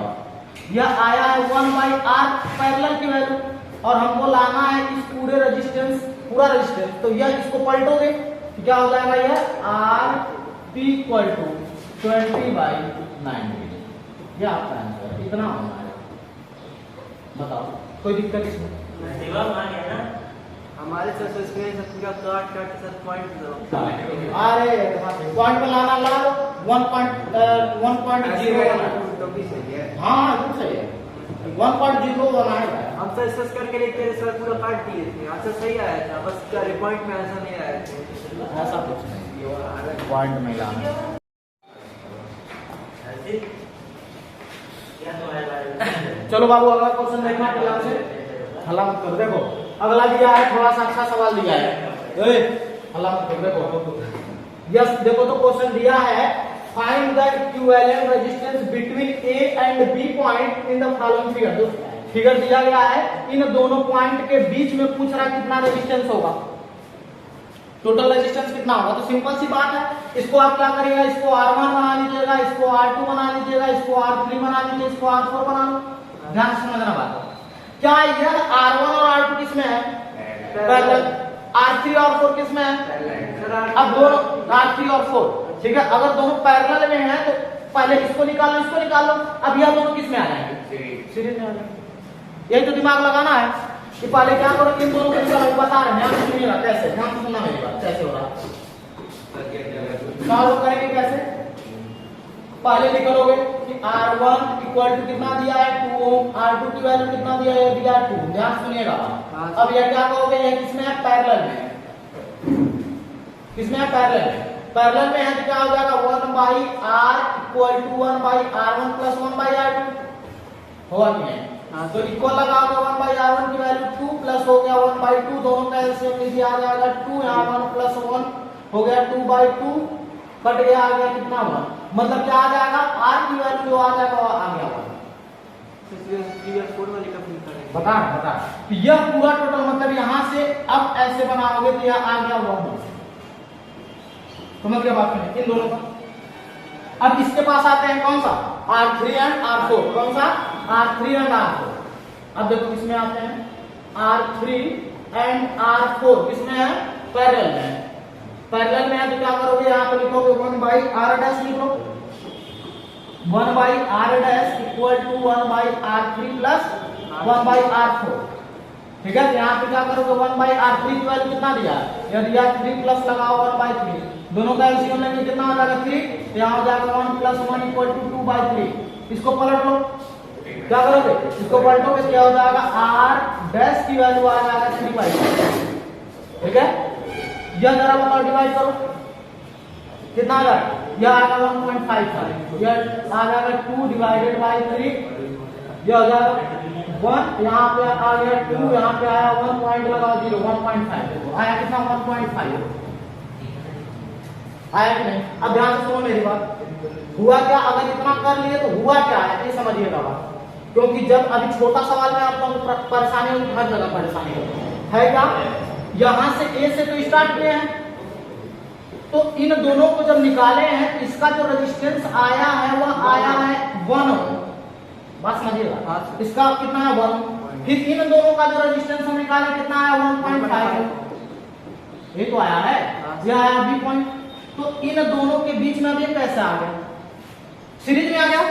Speaker 1: यह आया है 1/R पैरेलल की वैल्यू, और हमको लाना है इस पूरे रेजिस्टेंस, पूरा रेजिस्टेंस। तो यह इसको पलटोगे तो क्या हो जाएगा? यह RP इक्वल टू 20/90। यह आपका आंसर है, इतना होना है। बताओ कोई दिक्कत इसमें?
Speaker 3: शिवा मान गया ना।
Speaker 5: हमारे सर से इसमें सब पूरा काट काट के सर पॉइंट दो।
Speaker 1: अरे पॉइंट में लाना ला लो 1.0।
Speaker 5: तो भी सही है।
Speaker 1: हाँ बिल्कुल सही है। 1.0 आएगा।
Speaker 5: हम सर इसस करके लिखते थे सर, पूरा काट दिए थे। आंसर सही आया था, बस क्या पॉइंट में आंसर नहीं आया था।
Speaker 1: ऐसा कुछ नहीं, पॉइंट में लाना। चलो बाबू अगला क्वेश्चन देखना ध्यान से, हल्ला मत करो। देखो अगला दिया है, थोड़ा सा अच्छा सवाल दिया है। हल्ला मत करो। देखो यस, देखो तो क्वेश्चन दिया है find the equivalent resistance between A and B point in the following figure. जो फिगर दिया गया है, इन दोनों पॉइंट के बीच में पूछ रहा है कितना रेजिस्टेंस होगा, टोटल रेजिस्टेंस कितना होगा। तो सिंपल सी बात है, इसको आप क्या करिएगा, इसको R1 बना लीजिएगा, इसको R2 बना लीजिएगा, इसको R3 बना लीजिए, इसको R4 बना लो। ध्यान से समझना बात। क्या यह R1 और R2 किसमें है? पैरेलल। R3 और 4 किसमें है? अब दोनों R3 और 4, ठीक है। अगर दोनों पैरेलल में हैं तो पहले इसको निकालो, इसको निकालो। अब यह दोनों किसमें आ जाएंगे? सीरीज में आ जाएंगे। यही तो दिमाग लगाना है कि पहले क्या करो, इन दोनों को निकालो। बता रहे हैं, ध्यान से सुनिएगा कैसे, ध्यान से सुनना मेरी बात, कैसे हो रहा है। सॉल्व करेंगे कैसे? पहले निकालोगे कि R1 इक्वल टू कितना दिया है 2 ओम, R2 की वैल्यू कितना दिया है, दिया 2। ध्यान सुनिएगा। अब यह क्या कहोगे, यह किसमें है? पैरेलल में। किसमें है? पैरेलल में। पैरेलल में है तो क्या हो जाएगा 1/R equal to 1/R1 plus 1/R2, होगा कि नहीं? तो इक्वल लगाओगे 1/R1 की वैल्यू 2 प्लस हो गया 1/2, दोनों का एलसीएम लीजिए, आ जाएगा 2, यहाँ 1 प्लस 1 हो गया 2/2, कट गया, आ गया कितना 1। मतलब क्या आ जाएगा, R की वैल्यू जो आ जाएगा वो आ गया 1। बता तो यह पूरा टोटल मतलब यहाँ से अब ऐसे बनाओगे तो यह आ गया 1। समझ गया बात में इन दोनों का। अब इसके पास आते हैं कौन सा, R3 एंड R4। कौन सा? R3 and R4। अब देखो किसमें आते हैं, R3 एंड R4 किसमें है? पैरेलल में। पैरेलल में है तो क्या करोगे, यहाँ पे लिखोगे 1/R डैश, लिखो 1/R dash equal to 1/R3 plus 1/R4, ठीक है। यहाँ पे क्या करोगे 1/R3 की वैल्यू कितना दिया, यह दिया 3 प्लस लगाओ 1/3, दोनों का एलसीएम लेंगे कितना हो जाएगा 3, तो यहाँ हो जाएगा 1 प्लस 1 इक्वल टू 2/3। इसको पलट लो, क्या करोगे, इसको पलटोगे क्या हो जाएगा R डैश की वैल्यू आ जाएगा 3/3, ठीक है। यह जरा बताओ डिवाइड करो कितना आ जाएगा, यह आ जाएगा 1.5, यह आ जाएगा 2 डिवाइडेड बाई 3, यह हो जाएगा 1, यहाँ पे आ गया 2, यहाँ पे आया 1 पॉइंट लगाओ 0, 1.5 आया कितना 1.5 आया कि नहीं। अब ध्यान से सुनो मेरी बात, हुआ क्या, अगर इतना कर लिए तो हुआ क्या है ये समझिएगा बात, क्योंकि जब अभी छोटा सवाल में आप लोगों को परेशानी होगी, हर जगह परेशानी होगी है क्या। यहां से A से तो स्टार्ट किए हैं, तो इन दोनों को जब निकाले हैं तो इसका जो रेजिस्टेंस आया है वह आया है 1। बात समझिएगा, इसका कितना है 1, फिर इन दोनों का जो रेजिस्टेंस हम निकाले कितना आया 1.5, ये तो आया है, यह आया B पॉइंट, तो इन दोनों के बीच में अब ये कैसे आ गया, सीरीज में आ गया।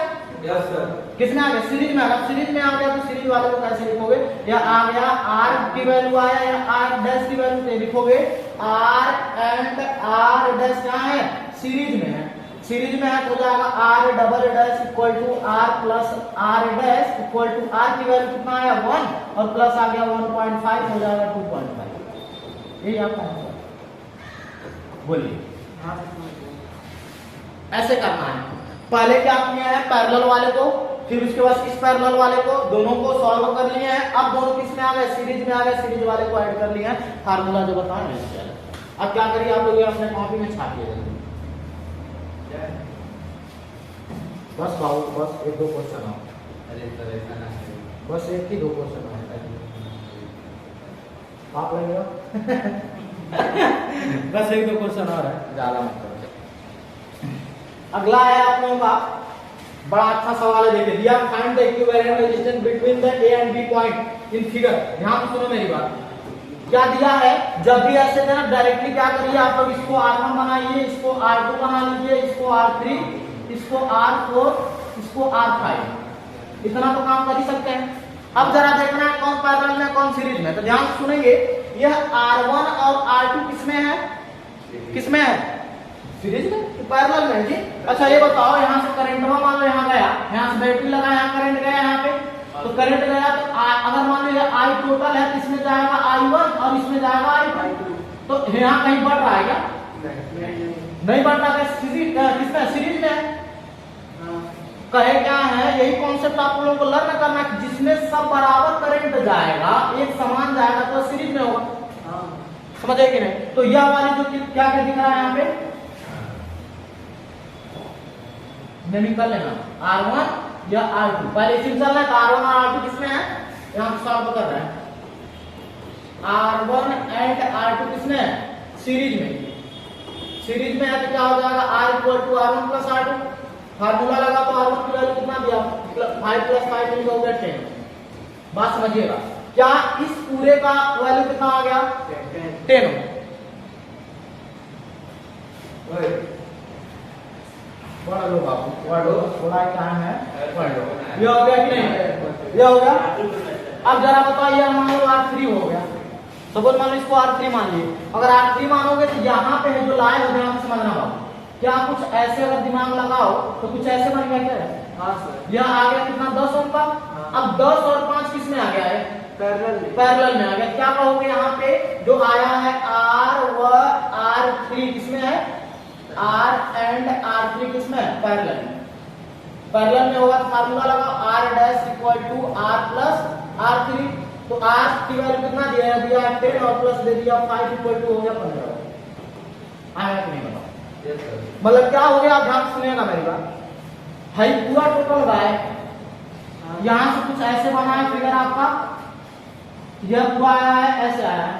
Speaker 5: Yes sir.
Speaker 1: किसमें आ गया, सीरीज में आ गया। सीरीज में आ गया तो सीरीज वाले को कैसे लिखोगे, या आ गया आर की वैल्यू आया या आर डैश की वैल्यू तो लिखोगे आर एंड आर डैश क्या है, सीरीज में है। सीरीज में है तो हो जाएगा R double dash equal to R plus R dash equal to R की वैल्यू कितना आया 1 और प्लस आ गया 1.5 हो जाएगा 2.5। यही आपका आंसर, बोलिए। ऐसे करना है। पहले क्या किया है, पैरेलल वाले को, फिर उसके बाद इस पैरेलल वाले को, दोनों को सॉल्व कर लिए हैं। अब दोनों किस में आ गए, सीरीज में आ गए। सीरीज वाले को ऐड कर लिए हैं, फार्मूला जो बताया वैसे। अब क्या करिए आप लोग अपने कॉपी में छापिए, बस बाबू बस 1-2 क्वेश्चन आओ, बस 1 ही 2 क्वेश्चन आओ, आप लगेगा बस 1-2 क्वेश्चन और है, ज्यादा मत करो। अगला है आप लोगों का बड़ा अच्छा सवाल है, देखिए दिया find the equivalent resistance between the A and B point in figure. ध्यान से सुनो मेरी बात, क्या दिया है, जब भी ऐसे देना डायरेक्टली क्या करिए आप लोग, इसको R1 बनाइए, इसको R2 बना लीजिए, इसको R3, इसको R4, इसको R5, इतना तो काम कर ही सकते हैं। अब जरा देखना है कौन पैरेलल में कौन सीरीज में, तो ध्यान से सुनेंगे। यह R1 और R2 किसमें है, किसमें है, सीरीज में, पैरेलल में जी। अच्छा ये बताओ, यहाँ से करंट मान लो यहाँ गया, यहाँ से बैटरी लगा, यहाँ करंट गया, यहाँ पे तो करंट गया, तो अगर मान लो I टोटल है तो इसमें जाएगा I1 और इसमें जाएगा I2, तो यहाँ कहीं बढ़ रहा है क्या, नहीं बढ़ रहा है, किसमें, सीरीज में। कहे क्या है, यही कॉन्सेप्ट आप लोगों को लर्न करना है, जिसमें सब बराबर करंट जाएगा, एक समान जाएगा तो सीरीज में होगा, समझे कि नहीं। तो यह वाली जो क्या क्या दिख रहा है यहाँ पे, निकाल लेना R1 या R2, पहले इसी में चलना है, तो R1 और R2 किसमें है, यहाँ पे सॉल्व कर रहे हैं। R1 एंड R2 किसमें है, सीरीज में। सीरीज में है तो क्या हो जाएगा, R equal to R1 plus R2, formula लगा तो R1 की वैल्यू कितना दिया, 5 प्लस 5 मिल गया 10। बात समझिएगा, क्या इस पूरे का वैल्यू कितना आ गया, 10। पढ़ लो बाबू, पढ़ लो, थोड़ा टाइम है, पढ़ लो। ये हो गया कि नहीं, ये हो गया। अब जरा बताइए, मान लो R3 हो गया, सपोज मान लो इसको R3 मान लीजिए। अगर R3 मानोगे तो यहाँ पे है जो लाए हो गया, समझना बाबू, क्या कुछ ऐसे अगर दिमाग लगाओ तो कुछ ऐसे बन गया क्या, हाँ सर। यह आ गया कितना, 10 ओम का। अब 10 और 5 किस में आ गया है, पैरेलल में आ गया। क्या कहोगे यहाँ पे जो आया है R व R3 किसमें है, R एंड R3 किसमें है, पैरेलल में। पैरेलल में होगा तो फार्मूला लगाओ, R dash equal to R plus R3, तो R की वैल्यू कितना दिया है, दिया 10 और प्लस दे दिया 5 इक्वल टू हो गया 15। आया कि नहीं बताओ, मतलब क्या हो गया, आप ध्यान सुनिएगा मेरी बात, है पूरा टोटल रहा है, यहां से कुछ ऐसे बना है फिगर आपका, यह पूरा आया है, ऐसे आया है,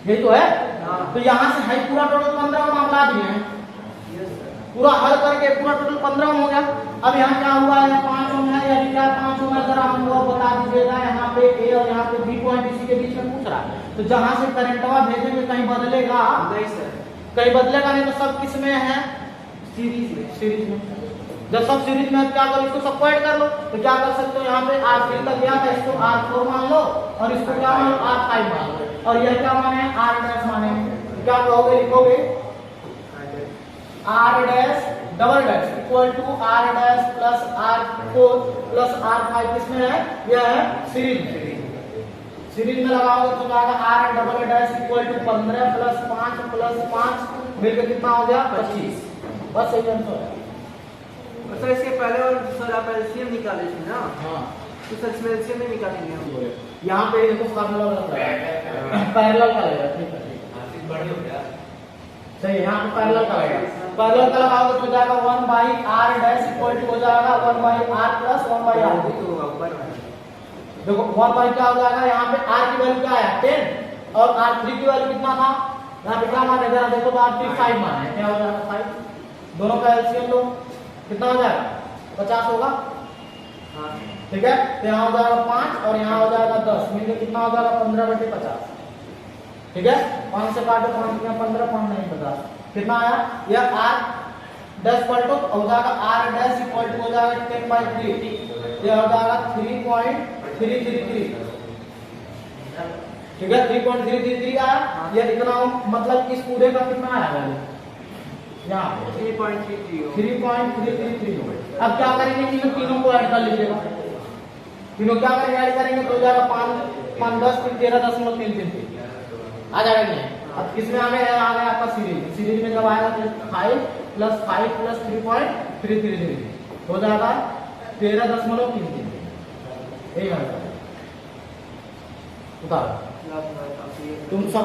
Speaker 1: यही तो है। तो यहां से है पूरा टोटल 15 मामला दिए हैं, पूरा हल करके पूरा टोटल 15 हो गया। अब यहाँ क्या हुआ है, 5 ओम है या क्या 5 ओम है, जरा हमको बता दीजिएगा। यहाँ पे ए और यहाँ पे बी पॉइंट इसी के बीच में पूछ रहा है, तो जहां से करंटवा भेजेंगे कहीं बदलेगा नहीं सर, कहीं बदलेगा नहीं, तो सब किस में है, सीरीज में। सीरीज में जब सब सीरीज में, क्या करो, इसको सबको ऐड कर लो, तो क्या कर सकते हो, यहाँ पे R3 तक गया था, इसको R4 मान लो और इसको क्या मान लो, R5 मान लो, और यह क्या माने, R डैश माने। तो क्या कहोगे, लिखोगे R dash double dash equal to R dash plus R4 plus R5 किसमें है, यह है सीरीज में। सीरीज में लगाओगे तो जाएगा R double dash equal to 15 plus 5 मिलकर कितना हो गया, 25। बस सही आंसर है।
Speaker 5: सर इसके पहले और सर आप एलसीएम निकाले थे ना,
Speaker 1: हाँ
Speaker 5: तो सर इसमें एलसीएम नहीं निकालेंगे हम,
Speaker 1: यहाँ पे देखो फार्मूला लग रहा है, पैरेलल का लगेगा, ठीक है ठीक बढ़िया हो गया, सही। यहाँ पे पैरेलल का लगेगा, पैरेलल का लगाओगे तो जाएगा 1 by R dash equal to हो जाएगा 1 by R plus 1 by R। देखो 1 बाई क्या हो जाएगा, यहाँ पे R की वैल्यू क्या है 10 और R3 की वैल्यू कितना था, यहाँ पे क्या माने, जरा देखो तो R3 5 माने, क्या हो जाएगा 5, दोनों का एलसीएम लो, कितना हो जाएगा 50 होगा, ठीक है। तो यहाँ हो जाएगा 5 और यहाँ हो जाएगा 10, मिलकर कितना हो जाएगा 15/50, ठीक है। 5 से काटो, 5 15, 5 नहीं 50, कितना आया? यह आर डैश इक्वल टू हो जाएगा आर डैश इक्वल टू हो जाएगा 10/3, यह हो जाएगा 3.333, ठीक है 3.333 आया। यह इतना मतलब इस पूरे का कितना आया वैल्यू यहाँ पे 3.333 हो। अब क्या करेंगे, इन तीनों को ऐड कर लीजिएगा, तीनों क्या करेंगे ऐड करेंगे तो हो जाएगा 5 10 13.333 आ जाएगा नहीं। अब किसमें आ गया आपका सीरीज में जब आएगा तो 5 + 5 + 3.333 हो जाएगा 13.33, यही आएगा। तुम सब